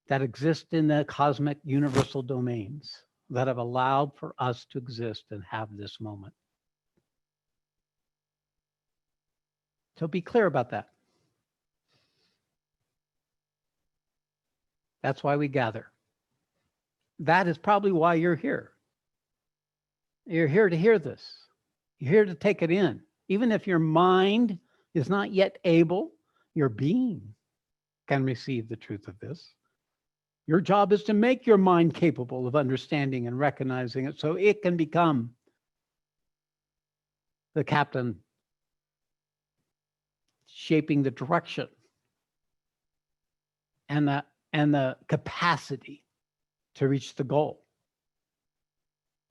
that exist in the cosmic universal domains that have allowed for us to exist and have this moment. So be clear about that. That's why we gather. That is probably why you're here. You're here to hear this. You're here to take it in. Even if your mind is not yet able, your being can receive the truth of this. Your job is to make your mind capable of understanding and recognizing it so it can become the captain shaping the direction and the capacity to reach the goal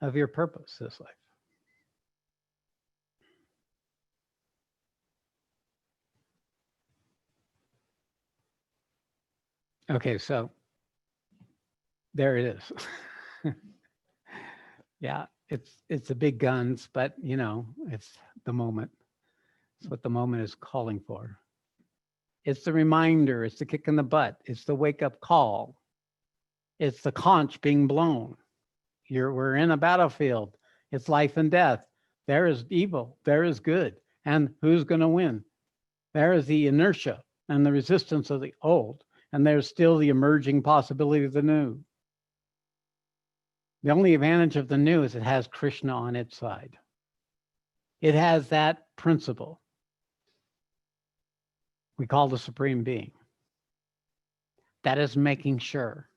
of your purpose this life. Okay, so there it is. Yeah, it's the big guns, but you know, it's the moment. It's what the moment is calling for. It's the reminder, it's the kick in the butt, it's the wake-up call. It's the conch being blown. We're in a battlefield. It's life and death. There is evil, there is good. And who's going to win? There is the inertia and the resistance of the old, and there's still the emerging possibility of the new. The only advantage of the new is it has Krishna on its side. It has that principle we call the Supreme Being. That is making sure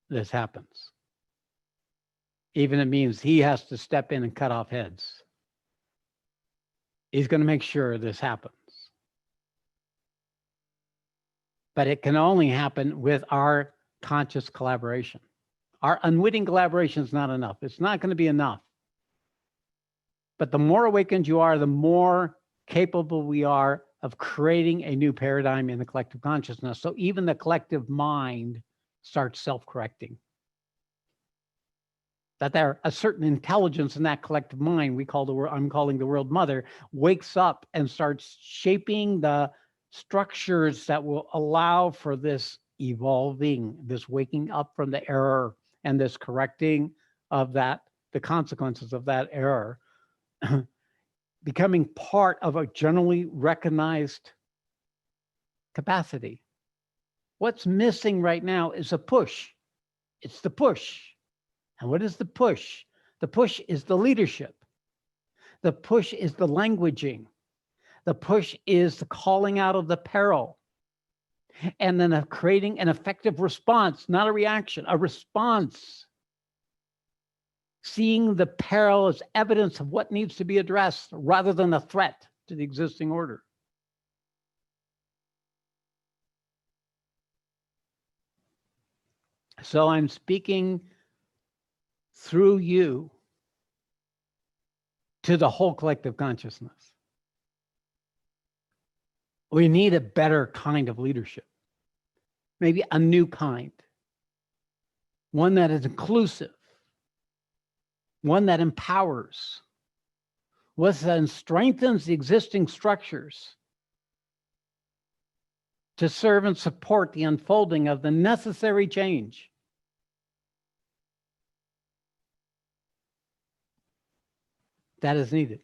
this happens. Even it means he has to step in and cut off heads. He's going to make sure this happens. But it can only happen with our conscious collaboration. Our unwitting collaboration is not enough. It's not going to be enough. But the more awakened you are, the more capable we are of creating a new paradigm in the collective consciousness. So even the collective mind starts self-correcting. That there a certain intelligence in that collective mind we call the world, I'm calling the world mother, wakes up and starts shaping the structures that will allow for this evolving, this waking up from the error and this correcting of that, the consequences of that error, becoming part of a generally recognized capacity. What's missing right now is a push. It's the push. And what is the push? The push is the leadership. The push is the languaging. The push is the calling out of the peril. And then creating an effective response, not a reaction, a response. Seeing the peril as evidence of what needs to be addressed rather than a threat to the existing order. So I'm speaking through you to the whole collective consciousness. We need a better kind of leadership, maybe a new kind, one that is inclusive, one that empowers, one that strengthens the existing structures to serve and support the unfolding of the necessary change. That is needed.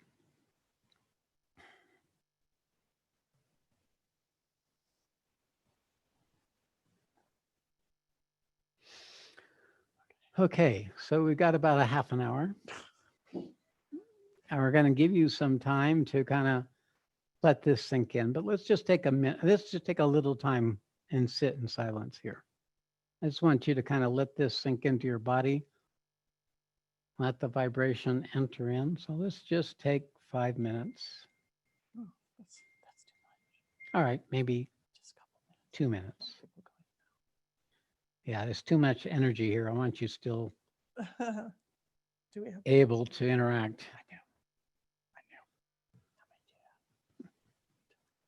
Okay, so we've got about a half an hour. And we're going to give you some time to kind of let this sink in, but let's just take a minute. Let's just take a little time and sit in silence here. I just want you to kind of let this sink into your body. Let the vibration enter in. So let's just take 5 minutes. Oh, that's too much. All right, maybe Just a couple minutes. 2 minutes. People going Yeah, there's too much energy here. I want you still now. Do we have able to interact. I know. How many do you have?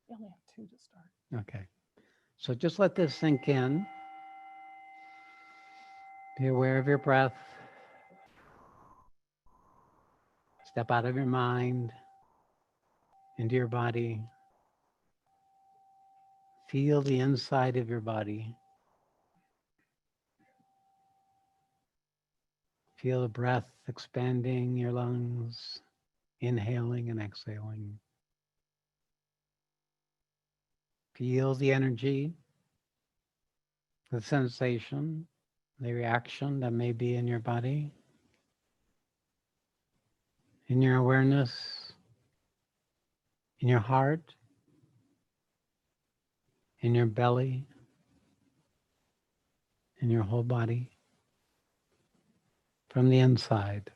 We only have 2 to start. Okay. So just let this sink in. Be aware of your breath. Step out of your mind into your body. Feel the inside of your body. Feel the breath expanding your lungs, inhaling and exhaling. Feel the energy, the sensation, the reaction that may be in your body, in your awareness, in your heart, in your belly, in your whole body, from the inside.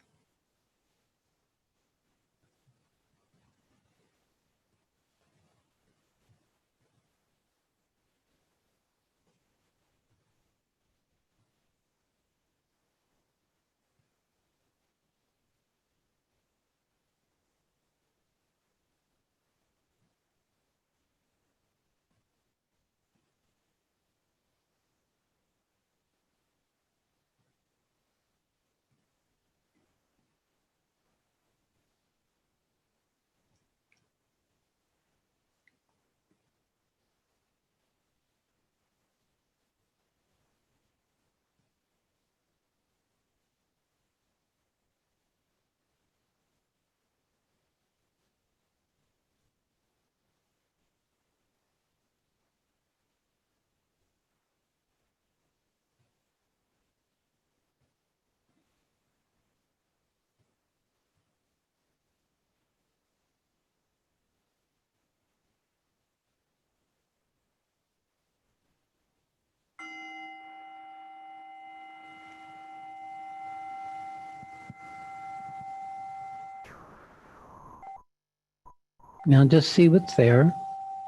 Now just see what's there.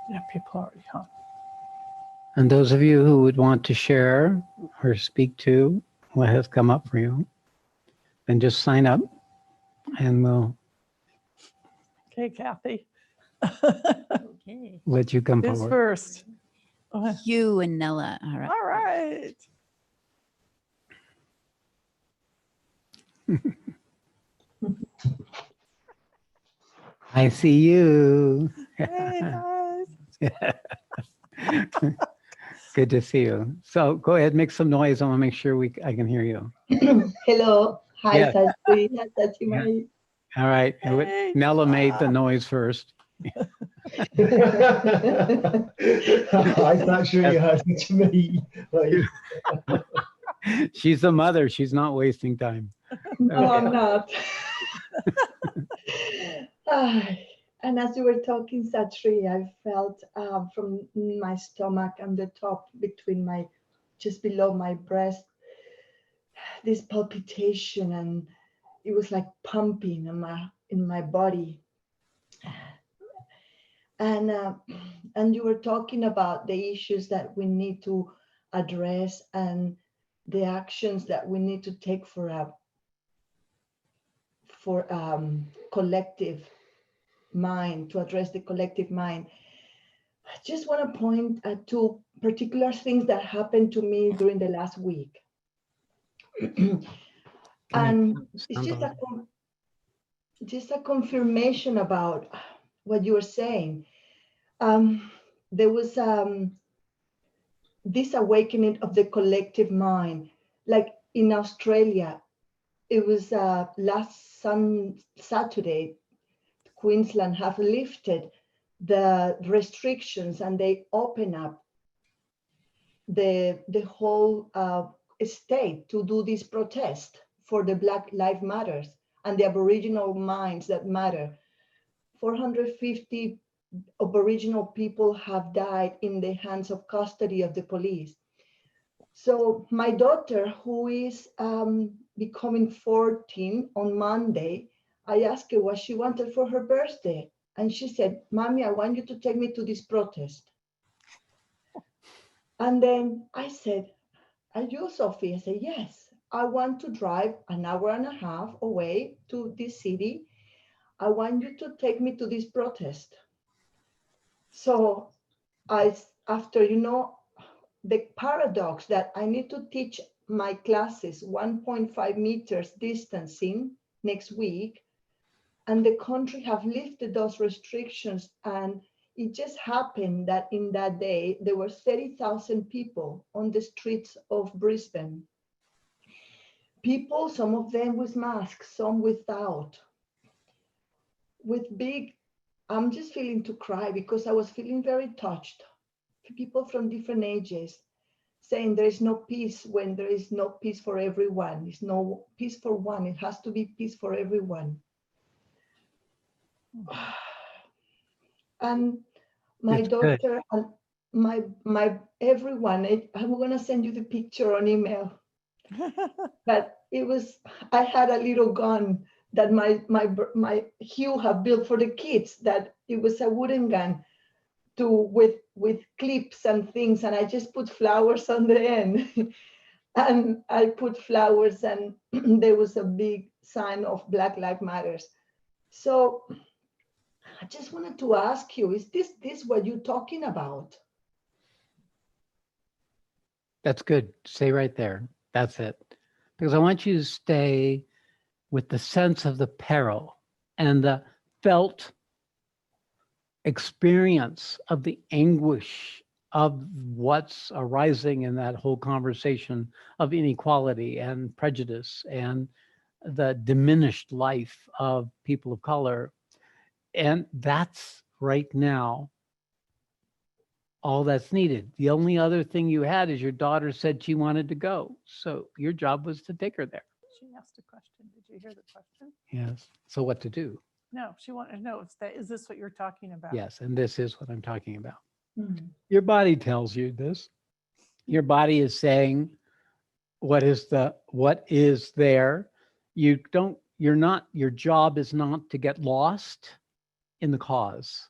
Yeah, people already on. And those of you who would want to share or speak to what has come up for you, then just sign up and we'll Okay, Kathy. Okay. let you come Who's forward. first? Oh, You and Nella. All right. all right. I see you. Hey, guys. Good to see you. So go ahead, make some noise. I want to make sure I can hear you. Hello. Hi, Yeah. Satsang. Hi, Satsang. All right. Hey. Nella made the noise first. I thought sure you had it to me. Like, She's the mother. She's not wasting time. No, I'm not. And as you were talking, Shree, I felt from my stomach and the top between just below my breast, this palpitation, and it was like pumping in my body. And you were talking about the issues that we need to address and the actions that we need to take for collective mind, to address the collective mind. I just want to point at 2 particular things that happened to me during the last week. Can you And it's expand just a confirmation about what you were saying. There was this awakening of the collective mind. Like in Australia, it was last Saturday, Queensland have lifted the restrictions and they open up the whole state to do this protest for the Black Lives Matters and the Aboriginal minds that matter. 450 Aboriginal people have died in the hands of custody of the police. So my daughter, who is becoming 14 on Monday, I asked her what she wanted for her birthday. And she said, Mommy, I want you to take me to this protest. And then I said, are you Sophie? I said, yes, I want to drive an hour and a half away to this city. I want you to take me to this protest. So after, the paradox that I need to teach my classes 1.5 meters distancing next week, and the country have lifted those restrictions, and it just happened that in that day, there were 30,000 people on the streets of Brisbane. People, some of them with masks, some without. I'm just feeling to cry because I was feeling very touched. People from different ages saying there is no peace when there is no peace for everyone. It's no peace for one, it has to be peace for everyone. And my It's good. daughter and my everyone, I'm gonna send you the picture on email. But I had a little gun that my Hugh had built for the kids, that it was a wooden gun with clips and things, and I just put flowers on the end. And I put flowers, and there was a big sign of Black Lives Matters. So I just wanted to ask you, is this what you're talking about? That's good. Stay right there. That's it. Because I want you to stay with the sense of the peril and the felt experience of the anguish of what's arising in that whole conversation of inequality and prejudice and the diminished life of people of color. And that's right now all that's needed. The only other thing you had is your daughter said she wanted to go. So your job was to take her there. She asked a question. Did you hear the question? Yes. So what to do? No, she wanted to know, is this what you're talking about? Yes. And this is what I'm talking about. Mhm. Your body tells you this. Your body is saying what is there. Your job is not to get lost in the cause.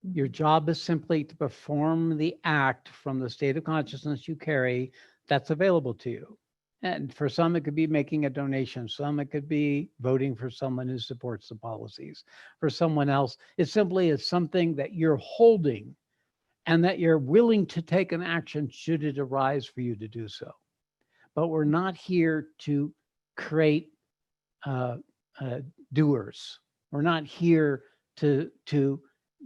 Your job is simply to perform the act from the state of consciousness you carry that's available to you. And for some, it could be making a donation. Some, it could be voting for someone who supports the policies. For someone else, it simply is something that you're holding and that you're willing to take an action should it arise for you to do so. But we're not here to create doers. We're not here to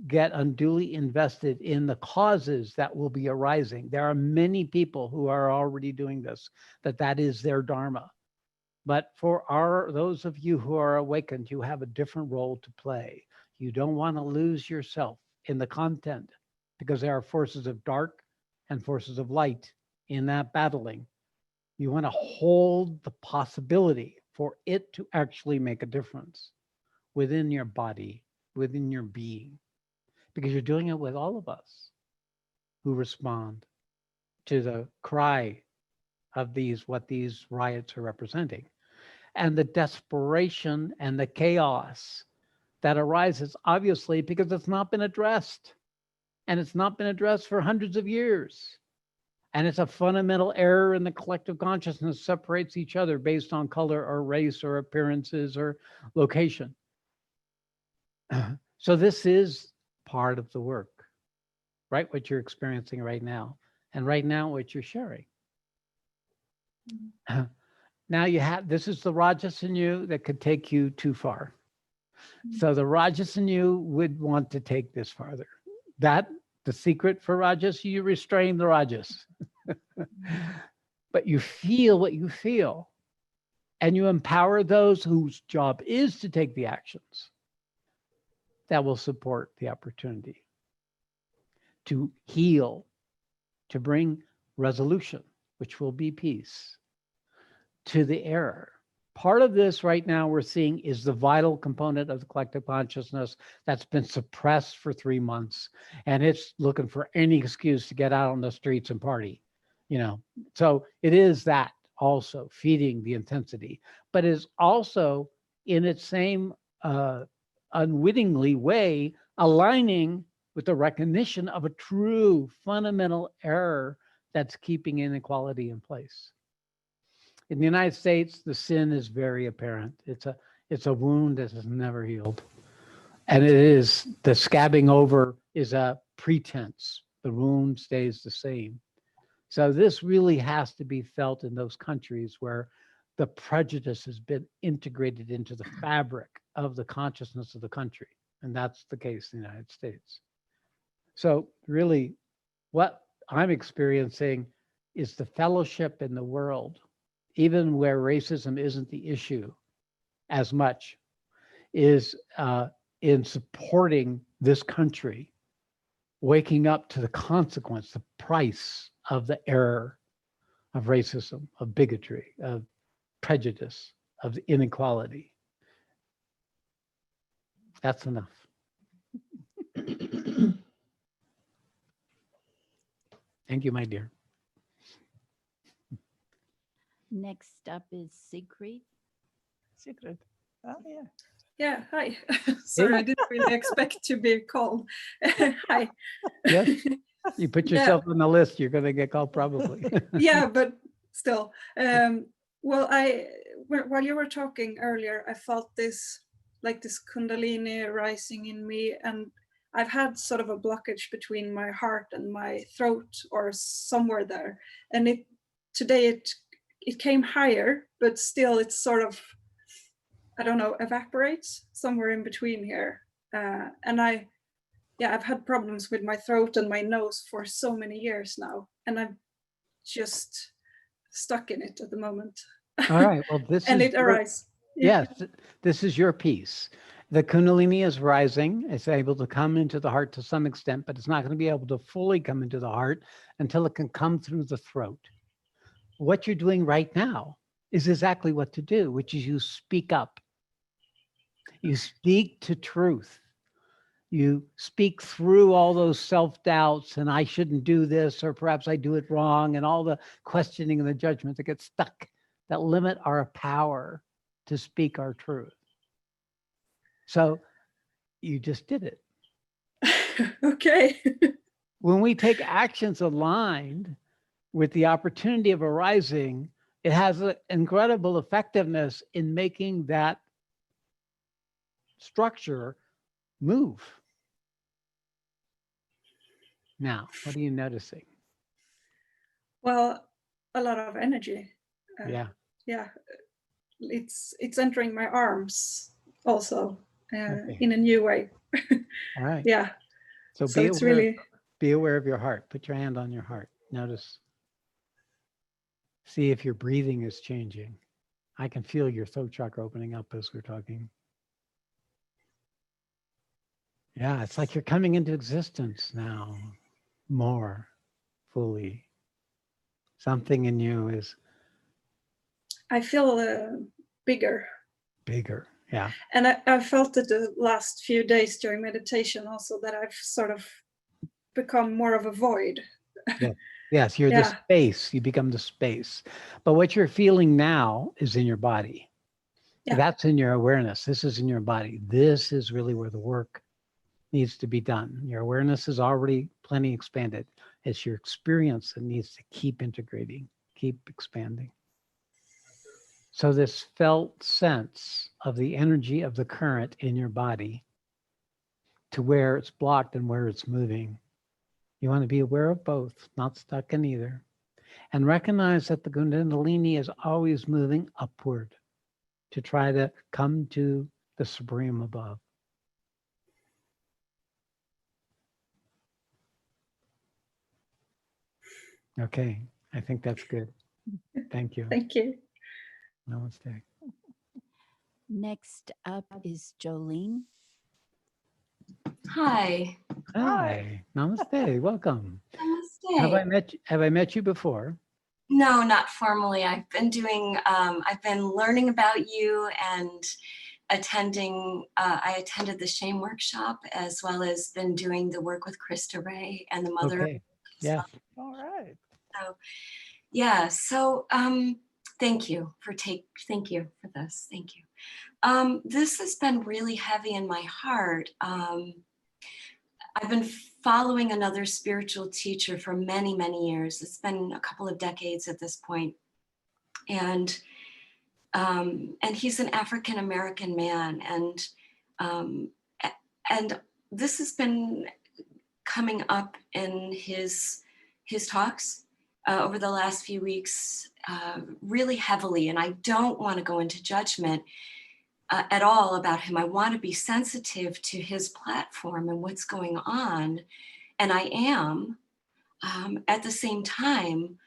get unduly invested in the causes that will be arising. There are many people who are already doing this, that is their Dharma. But for those of you who are awakened, you have a different role to play. You don't want to lose yourself in the content, because there are forces of dark and forces of light in that battling. You want to hold the possibility for it to actually make a difference within your body, within your being, because you're doing it with all of us who respond to the cry of what these riots are representing, and the desperation and the chaos that arises, obviously, because it's not been addressed. And it's not been addressed for hundreds of years. And it's a fundamental error in the collective consciousness, separates each other based on color or race or appearances or location. So this is part of the work, right? What you're experiencing right now. And right now, what you're sharing. now you have, this is the Rajas in you that could take you too far. So the Rajas in you would want to take this farther. That, the secret for Rajas, you restrain the Rajas. But you feel what you feel. And you empower those whose job is to take the actions that will support the opportunity to heal, to bring resolution, which will be peace, to the error. Part of this right now we're seeing is the vital component of the collective consciousness that's been suppressed for 3 months, and it's looking for any excuse to get out on the streets and party, you know. So it is that also feeding the intensity, but is also in its same unwittingly way aligning with the recognition of a true fundamental error that's keeping inequality in place. In the United States, the sin is very apparent. It's a wound that has never healed. And it is, the scabbing over is a pretense. The wound stays the same. So this really has to be felt in those countries where the prejudice has been integrated into the fabric of the consciousness of the country. And that's the case in the United States. So really, what I'm experiencing is the fellowship in the world, even where racism isn't the issue as much, is in supporting this country, waking up to the consequence, the price of the error of racism, of bigotry, of prejudice, of inequality. That's enough. Thank you, my dear. Next up is Siegfried. Secret. Oh, yeah. Yeah, hi. Sorry, Hey. I didn't really expect to be called. Hi. Yes, you put yourself on the list, you're going to get called probably. Yeah, but still. Well, while you were talking earlier, I felt this, like this Kundalini rising in me, and I've had sort of a blockage between my heart and my throat, or somewhere there. And today it came higher, but still it's sort of, I don't know, evaporates somewhere in between here. And I've had problems with my throat and my nose for so many years now, and I'm just stuck in it at the moment. All right, well, this And is it arises. yes, this is your piece. The Kundalini is rising. It's able to come into the heart to some extent, but it's not going to be able to fully come into the heart until it can come through the throat. What you're doing right now is exactly what to do, which is you speak up. You speak to truth. You speak through all those self-doubts and I shouldn't do this, or perhaps I do it wrong, and all the questioning and the judgment that get stuck, that limit our power to speak our truth. So you just did it. Okay. When we take actions aligned with the opportunity of arising, it has an incredible effectiveness in making that structure move. Now, what are you noticing? Well, a lot of energy. Yeah. Yeah. It's entering my arms also Okay. in a new way. All right. Yeah. So So be it's aware, really, be aware of your heart. Put your hand on your heart. Notice. See if your breathing is changing. I can feel your throat chakra opening up as we're talking. Yeah, it's like you're coming into existence now more fully. Something in you is I feel bigger. bigger. Yeah. And I felt it the last few days during meditation also, that I've sort of become more of a void. Yeah. Yes, you're the Yeah. space. You become the space. But what you're feeling now is in your body. Yeah. That's in your awareness. This is in your body. This is really where the work needs to be done. Your awareness is already plenty expanded. It's your experience that needs to keep integrating, keep expanding. So this felt sense of the energy of the current in your body to where it's blocked and where it's moving. You want to be aware of both, not stuck in either. And recognize that the Kundalini is always moving upward to try to come to the supreme above. Okay, I think that's good. Thank you. Thank you. Namaste. Next up is Jolene. Hi. Hi. Namaste. Welcome. Namaste. Have I met you before? No, not formally. I've been learning about you and attending, I attended the shame workshop, as well as been doing the work with Krista Ray and the mother. Okay. Yes. All right. So, yeah. So, thank you for this. Thank you. This has been really heavy in my heart. I've been following another spiritual teacher for many, many years. It's been a couple of decades at this point. And he's an African-American man. And this has been coming up in his talks over the last few weeks really heavily. And I don't want to go into judgment at all about him. I want to be sensitive to his platform and what's going on. And I am. At the same time,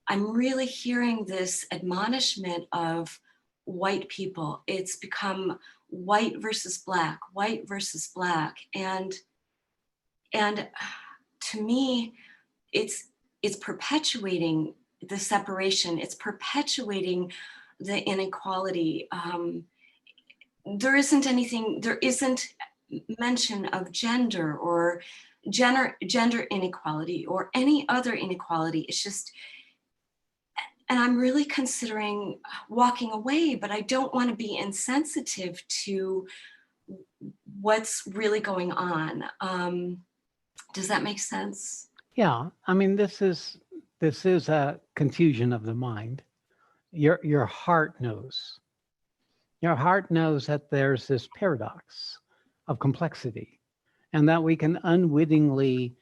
I'm really hearing this admonishment of white people. It's become white versus black, white versus black. And to me, it's perpetuating the separation. It's perpetuating the inequality. There isn't mention of gender or gender inequality or any other inequality. It's just, and I'm really considering walking away, but I don't want to be insensitive to what's really going on. Does that make sense? Yeah. I mean, this is a confusion of the mind. Your heart knows. Your heart knows that there's this paradox of complexity, and that we can unwittingly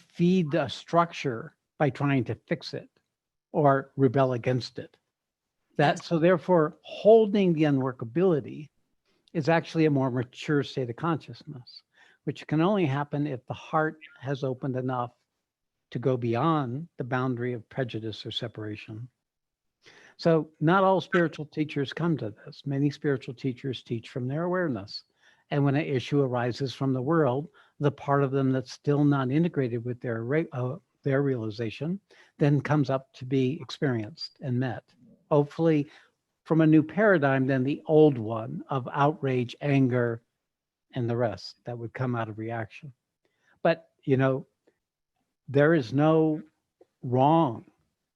feed a structure by trying to fix it or rebel against it. So therefore, holding the unworkability is actually a more mature state of consciousness, which can only happen if the heart has opened enough to go beyond the boundary of prejudice or separation. So not all spiritual teachers come to this. Many spiritual teachers teach from their awareness. And when an issue arises from the world, the part of them that's still not integrated with their realization then comes up to be experienced and met. Hopefully from a new paradigm than the old one of outrage, anger, and the rest that would come out of reaction. But, there is no wrong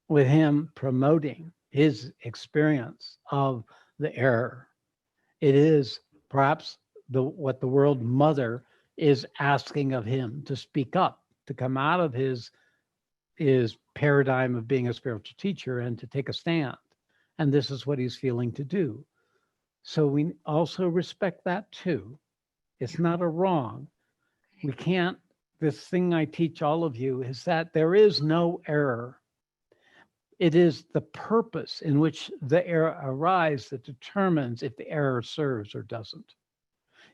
with him promoting his experience of the error. It is perhaps what the world mother is asking of him to speak up, to come out of his paradigm of being a spiritual teacher and to take a stand. And this is what he's feeling to do. So we also respect that too. It's not a wrong. We can't, this thing I teach all of you is that there is no error. It is the purpose in which the error arises that determines if the error serves or doesn't.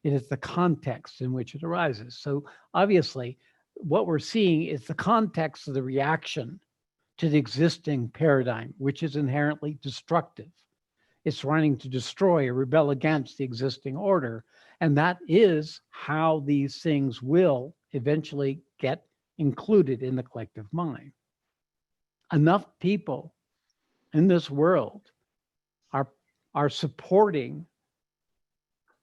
It is the context in which it arises. So obviously, what we're seeing is the context of the reaction to the existing paradigm, which is inherently destructive. It's running to destroy or rebel against the existing order. And that is how these things will eventually get included in the collective mind. Enough people in this world are supporting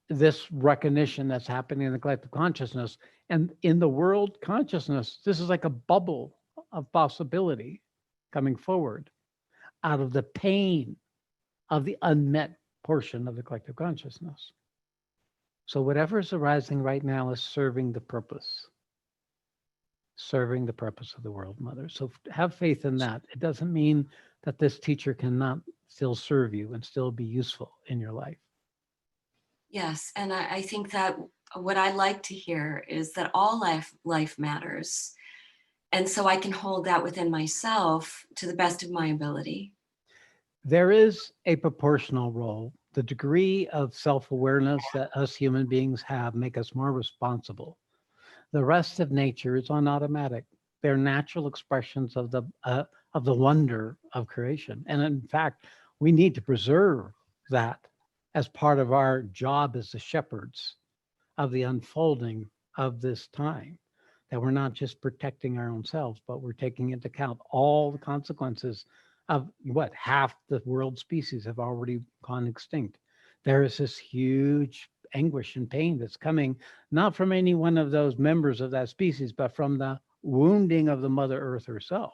this recognition that's happening in the collective consciousness. And in the world consciousness, this is like a bubble of possibility coming forward out of the pain of the unmet portion of the collective consciousness. So whatever is arising right now is serving the purpose of the world mother. So have faith in that. It doesn't mean that this teacher cannot still serve you and still be useful in your life. Yes, and I think that what I like to hear is that all life matters. And so I can hold that within myself to the best of my ability. There is a proportional role. The degree of self-awareness that us human beings have make us more responsible. The rest of nature is on automatic. They're natural expressions of the wonder of creation. And in fact, we need to preserve that as part of our job as the shepherds of the unfolding of this time, that we're not just protecting our own selves, but we're taking into account all the consequences of what half the world species have already gone extinct. There is this huge anguish and pain that's coming, not from any one of those members of that species, but from the wounding of the Mother Earth herself,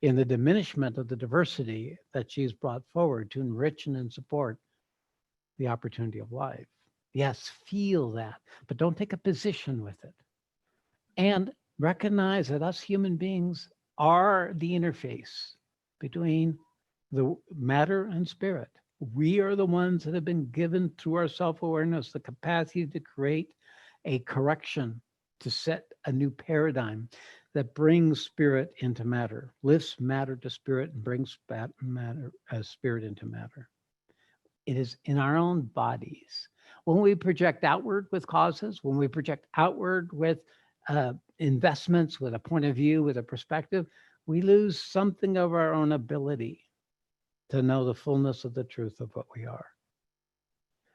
in the diminishment of the diversity that she's brought forward to enrich and support the opportunity of life. Yes, feel that, but don't take a position with it. And recognize that us human beings are the interface between the matter and spirit. We are the ones that have been given through our self-awareness the capacity to create a correction, to set a new paradigm that brings spirit into matter, lifts matter to spirit, and brings matter as spirit into matter. It is in our own bodies. When we project outward with causes, when we project outward with investments, with a point of view, with a perspective, we lose something of our own ability to know the fullness of the truth of what we are.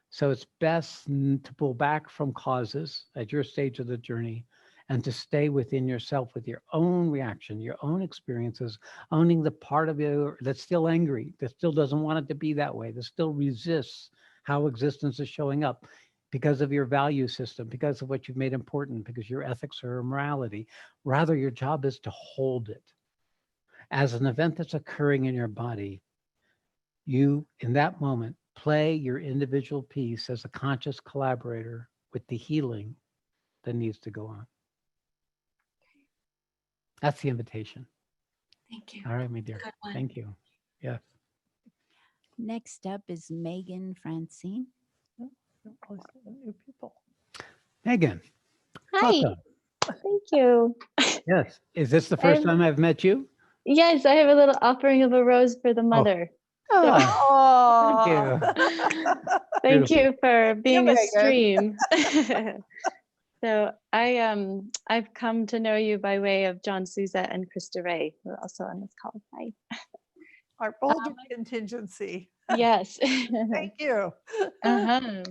So it's best to pull back from causes at your stage of the journey and to stay within yourself with your own reaction, your own experiences, owning the part of you that's still angry, that still doesn't want it to be that way, that still resists how existence is showing up because of your value system, because of what you've made important, because your ethics or morality. Rather, your job is to hold it as an event that's occurring in your body. You, in that moment, play your individual piece as a conscious collaborator with the healing that needs to go on. That's the invitation. Thank you. All right, my dear. Good one. Thank you. Yes. Next up is Megan Francine. New people. Megan. Hi, Welcome. thank you. Yes. Is this the first time I've met you? Yes, I have a little offering of a rose for the mother. Oh, thank you. Thank Beautiful. you for being a Megan. stream. So I've come to know you by way of John Suzette and Krista Ray, who are also on this call. Hi. Our older contingency. Yes. Thank you. Uh-huh.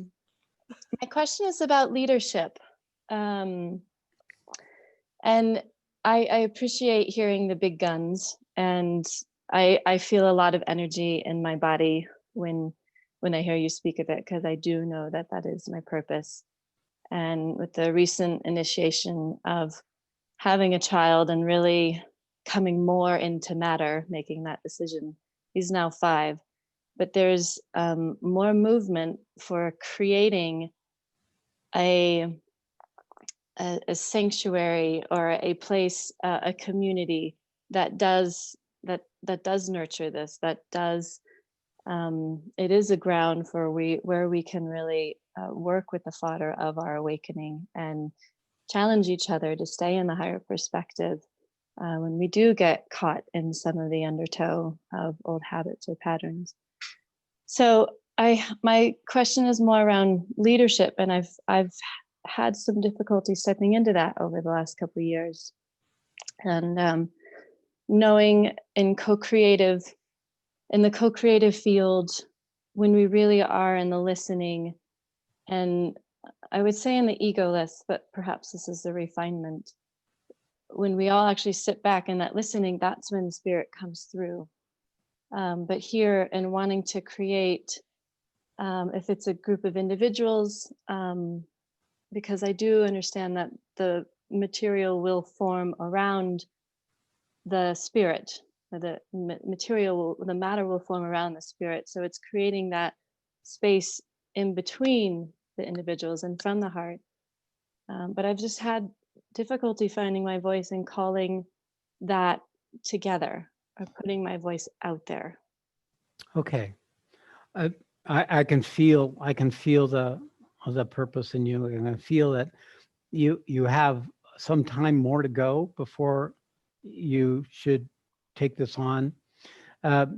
My question is about leadership. And I appreciate hearing the big guns, and I feel a lot of energy in my body when I hear you speak of it, because I do know that that is my purpose. And with the recent initiation of having a child and really coming more into matter, making that decision, he's now 5, but there's more movement for creating a sanctuary or a place, a community that does nurture this, that does it is a ground for where we can really work with the fodder of our awakening and challenge each other to stay in the higher perspective when we do get caught in some of the undertow of old habits or patterns. So my question is more around leadership, and I've had some difficulty stepping into that over the last couple of years, and knowing in the co-creative field, when we really are in the listening, and I would say in the egoless, but perhaps this is the refinement, when we all actually sit back in that listening, that's when spirit comes through. But here, in wanting to create, if it's a group of individuals, because I do understand that the material will form around the spirit, or the matter will form around the spirit. So it's creating that space in between the individuals and from the heart. But I've just had difficulty finding my voice and calling that together, or putting my voice out there. Okay. I can feel the purpose in you, and I feel that you have some time more to go before you should take this on.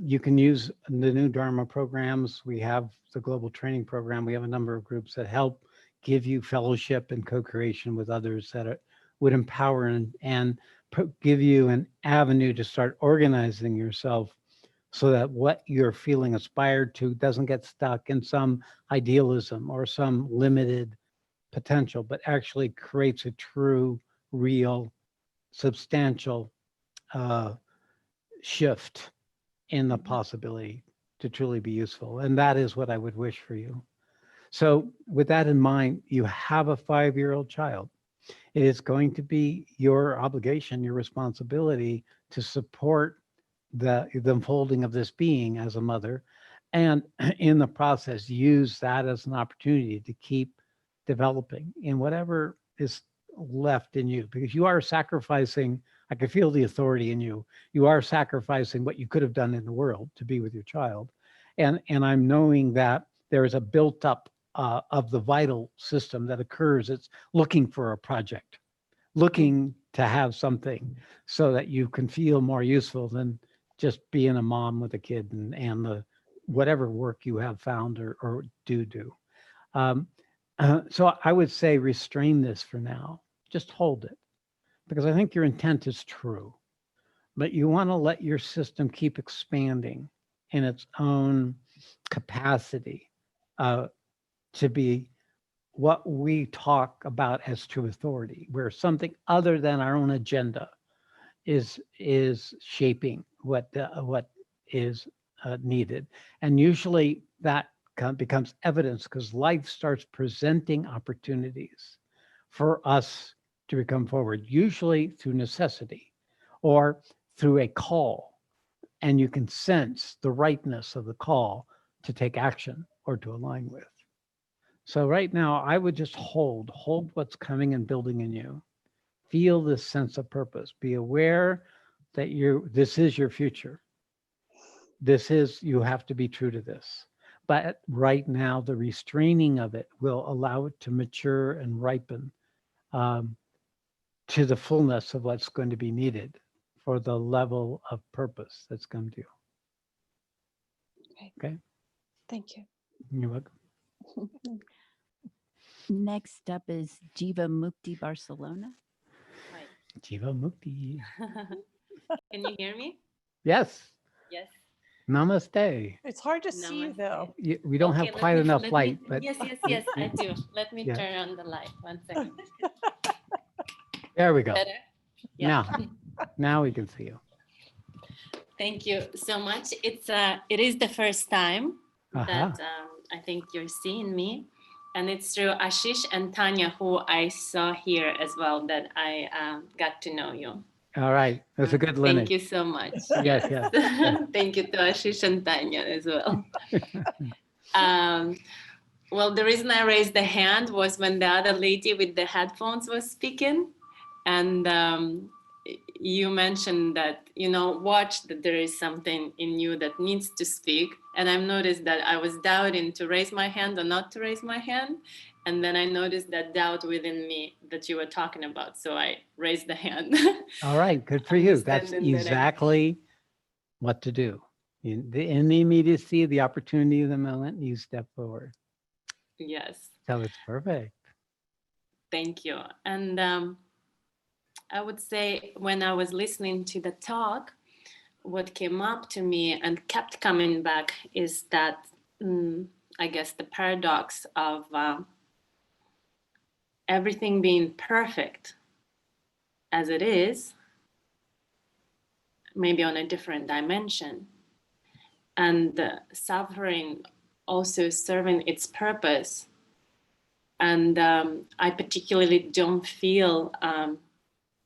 You can use the new Dharma programs. We have the global training program. We have a number of groups that help give you fellowship and co-creation with others that would empower and give you an avenue to start organizing yourself so that what you're feeling aspired to doesn't get stuck in some idealism or some limited potential, but actually creates a true, real, substantial shift in the possibility to truly be useful. And that is what I would wish for you. So with that in mind, you have a 5-year-old child. It is going to be your obligation, your responsibility to support the unfolding of this being as a mother, and in the process, use that as an opportunity to keep developing in whatever is left in you, because you are sacrificing. I can feel the authority in you. You are sacrificing what you could have done in the world to be with your child. And I'm knowing that there is a built up of the vital system that occurs. It's looking for a project, looking to have something so that you can feel more useful than just being a mom with a kid and the whatever work you have found or do. So I would say restrain this for now. Just hold it, because I think your intent is true, but you want to let your system keep expanding in its own capacity to be what we talk about as true authority, where something other than our own agenda is shaping what is needed. And usually that becomes evidence because life starts presenting opportunities for us to come forward, usually through necessity or through a call. And you can sense the rightness of the call to take action or to align with. So right now, I would just hold what's coming and building in you. Feel this sense of purpose. Be aware that this is your future. You have to be true to this. But right now, the restraining of it will allow it to mature and ripen to the fullness of what's going to be needed for the level of purpose that's come to you. Okay? Thank you. You're welcome. Next up is Jiva Mukti Barcelona. Jiva Mukti. Can you hear me? Yes. Yes. Namaste. It's hard to see though. We don't have quite enough light, but yes, I do. Let me turn on the light. 1 second. there we go. Better? Yeah. Now we can see you. Thank you so much. It is the first time that I think you're seeing me, and it's through Ashish and Tanya, who I saw here as well, that I got to know you. All right, that's a good lineage. Thank you so much. Yes. Thank you to Ashish and Tanya as well. Well, the reason I raised the hand was when the other lady with the headphones was speaking, and you mentioned that, watch that there is something in you that needs to speak. And I've noticed that I was doubting to raise my hand or not to raise my hand. And then I noticed that doubt within me that you were talking about. So I raised the hand. All right, good for you. That's exactly what to do. In the immediacy of the opportunity of the moment, you step forward. Yes. So it's perfect. Thank you. And I would say when I was listening to the talk, what came up to me and kept coming back is that, I guess, the paradox of everything being perfect as it is, maybe on a different dimension, and suffering also serving its purpose. And I particularly don't feel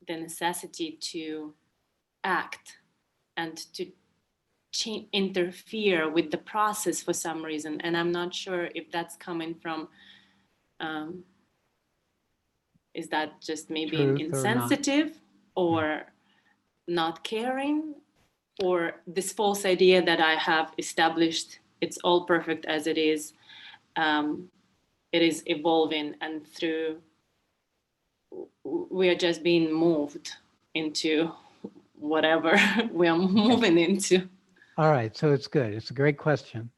the necessity to act and to interfere with the process for some reason. And I'm not sure if that's coming from, is that just me being insensitive or not caring, or this false idea that I have established it's all perfect as it is evolving, and through we are just being moved into whatever we are moving into. All right, so it's good. It's a great question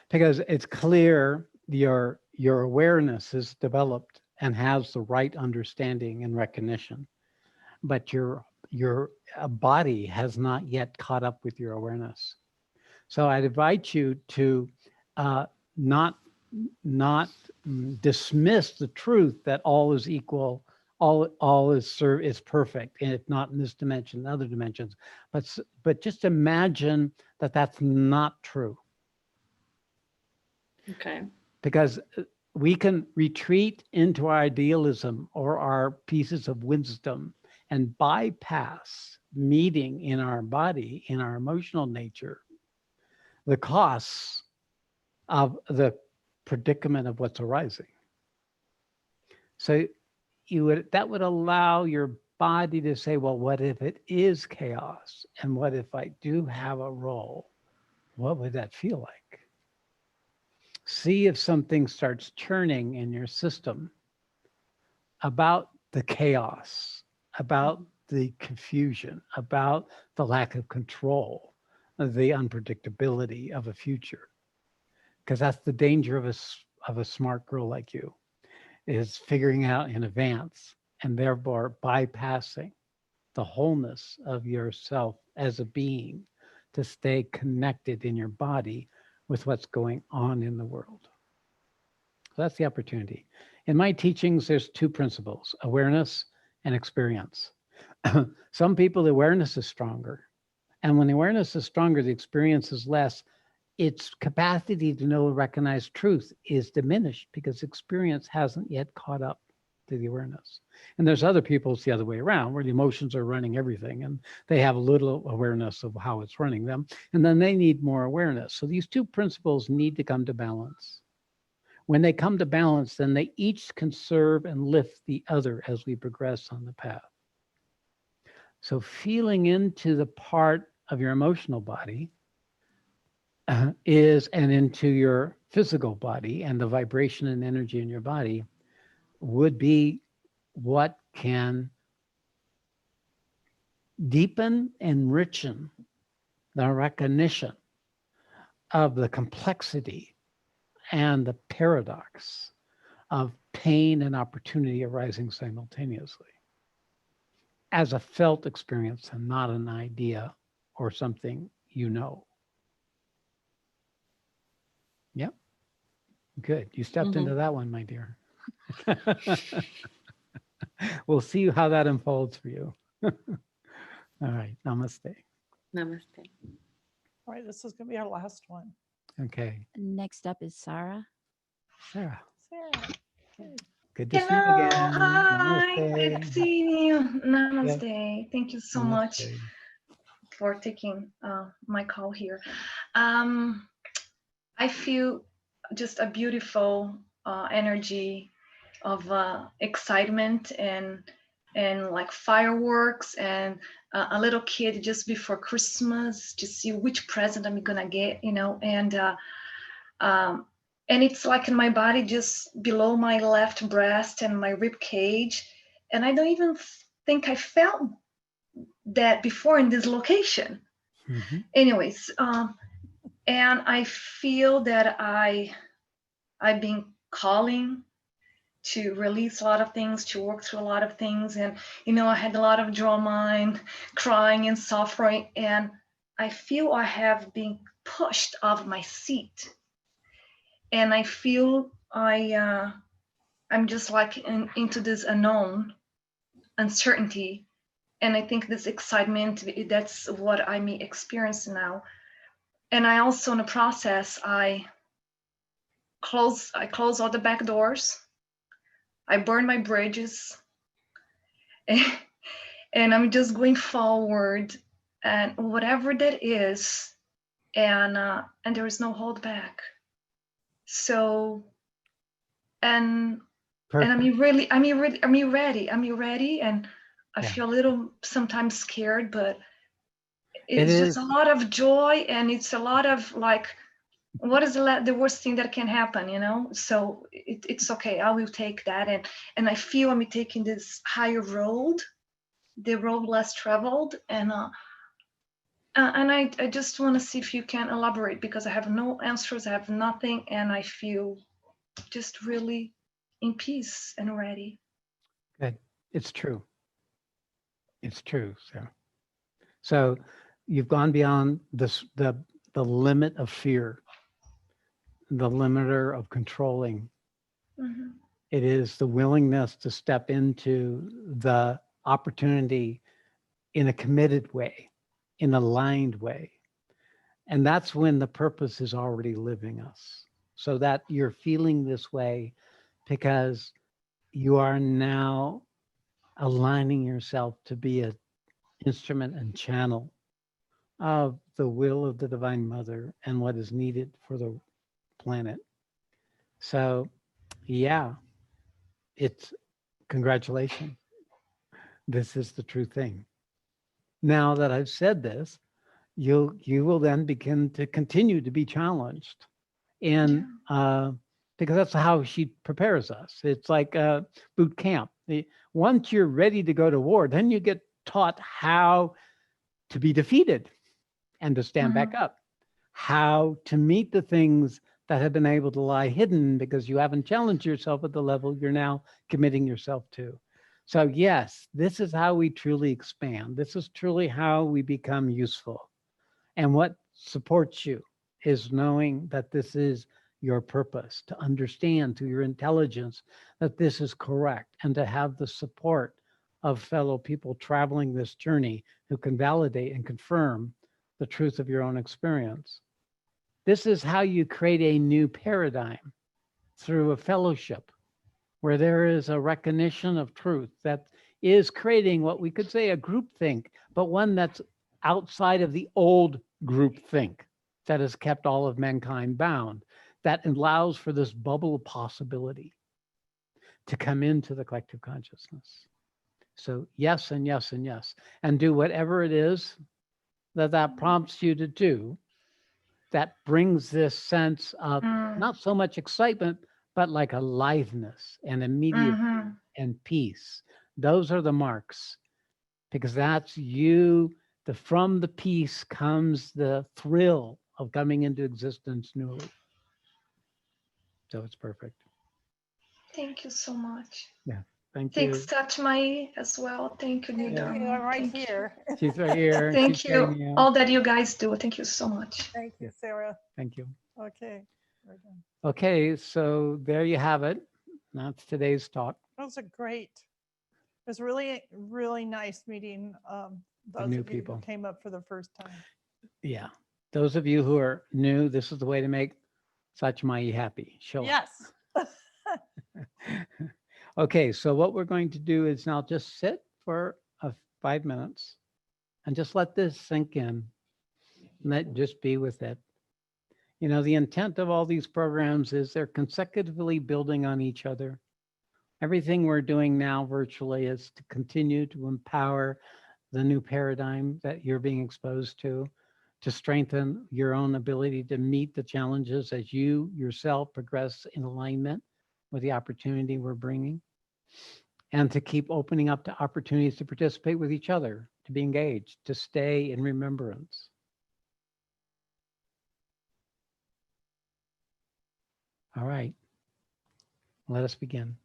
because it's clear your awareness is developed and has the right understanding and recognition, but your body has not yet caught up with your awareness. So I'd invite you to not dismiss the truth that all is equal, all is perfect, and if not in this dimension, in other dimensions, but just imagine that that's not true. Okay. Because we can retreat into our idealism or our pieces of wisdom and bypass meeting in our body, in our emotional nature, the costs of the predicament of what's arising. So that would allow your body to say, well, what if it is chaos? And what if I do have a role? What would that feel like? See if something starts churning in your system about the chaos, about the confusion, about the lack of control, the unpredictability of a future. Because that's the danger of a smart girl like you, is figuring out in advance and therefore bypassing the wholeness of yourself as a being to stay connected in your body with what's going on in the world. So that's the opportunity. In my teachings, there's two principles, awareness and experience. Some people, the awareness is stronger. And when the awareness is stronger, the experience is less. Its capacity to know and recognize truth is diminished because experience hasn't yet caught up to the awareness. And there's other people, it's the other way around, where the emotions are running everything and they have little awareness of how it's running them. And then they need more awareness. So these two principles need to come to balance. When they come to balance, then they each can serve and lift the other as we progress on the path. So feeling into the part of your emotional body and into your physical body and the vibration and energy in your body would be what can deepen and enrichen the recognition of the complexity and the paradox of pain and opportunity arising simultaneously as a felt experience and not an idea or something you know. Yep. Good. You stepped into that one, my dear. We'll see how that unfolds for you. All right. Namaste. Namaste. All right, this is going to be our last one. Okay. Next up is Sarah. Sarah. Sarah. Good to see you Hello, again. hi, Namaste. good seeing you. Namaste. Thank you so much Namaste. for taking my call here. I feel just a beautiful energy of excitement and like fireworks and a little kid just before Christmas to see which present I'm gonna get, you know, and it's like in my body just below my left breast and my rib cage, and I don't even think I felt that before in this location. Mm-hmm. Anyways, and I feel that I've been calling to release a lot of things, to work through a lot of things, and you know, I had a lot of drama and crying and suffering, and I feel I have been pushed off my seat. And I feel I'm just like into this unknown uncertainty. And I think this excitement, that's what I'm experiencing now. And I also, in the process, I close all the back doors. I burn my bridges. And I'm just going forward, and whatever that is, and there is no hold back. So, and I'm ready, and I feel a little sometimes scared, but it's just a lot of joy, and it's a lot of like what is the worst thing that can happen, you know? So it's okay. I will take that, and I feel I'm taking this higher road, the road less traveled, and I just want to see if you can elaborate, because I have no answers, I have nothing, and I feel just really in peace and ready. Good. It's true. It's true. So you've gone beyond the limit of fear, the limiter of controlling. Mm-hmm. It is the willingness to step into the opportunity in a committed way, in a aligned way. And that's when the purpose is already living us. So that you're feeling this way because you are now aligning yourself to be an instrument and channel of the will of the Divine Mother and what is needed for the planet. So, yeah, it's congratulations. This is the true thing. Now that I've said this, you will then begin to continue to be challenged, and because that's how she prepares us. It's like a boot camp. Once you're ready to go to war, then you get taught how to be defeated and to stand back up, how to meet the things that have been able to lie hidden because you haven't challenged yourself at the level you're now committing yourself to. So yes, this is how we truly expand. This is truly how we become useful. And what supports you is knowing that this is your purpose, to understand through your intelligence that this is correct, and to have the support of fellow people traveling this journey who can validate and confirm the truth of your own experience. This is how you create a new paradigm, through a fellowship where there is a recognition of truth that is creating what we could say a groupthink, but one that's outside of the old groupthink that has kept all of mankind bound, that allows for this bubble of possibility to come into the collective consciousness. So yes, and yes, and yes, and do whatever it is that prompts you to do, that brings this sense of not so much excitement, but like aliveness and immediate and peace. Those are the marks, because that's you. From the peace comes the thrill of coming into existence newly. So it's perfect. Thank you so much. Yeah. Thank Thanks, you. Satchmai, as well. Thank you, New Thank you. Dharma. I'm right Thank here. She's right here. Thank She's guiding you. you. All that you guys do. Thank you so much. Thank you, Sarah. Thank you. Okay. We're done. Okay, so there you have it. That's today's talk. That was a great. It was really, really nice meeting those new of you people. who came up for the first time. Yeah. Those of you who are new, this is the way to make Satsang happy. Show up. Yes. Okay, so what we're going to do is now just sit for 5 minutes and just let this sink in. Just be with it. You know, the intent of all these programs is they're consecutively building on each other. Everything we're doing now virtually is to continue to empower the new paradigm that you're being exposed to strengthen your own ability to meet the challenges as you yourself progress in alignment with the opportunity we're bringing, and to keep opening up to opportunities to participate with each other, to be engaged, to stay in remembrance. All right, let us begin.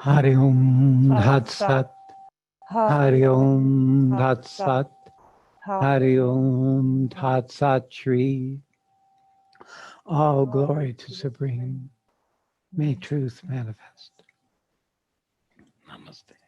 Hari Om Tatsat. Hari Om Tatsat. Hari Om Tatsat Shree. All glory to Supreme. May truth manifest. Namaste.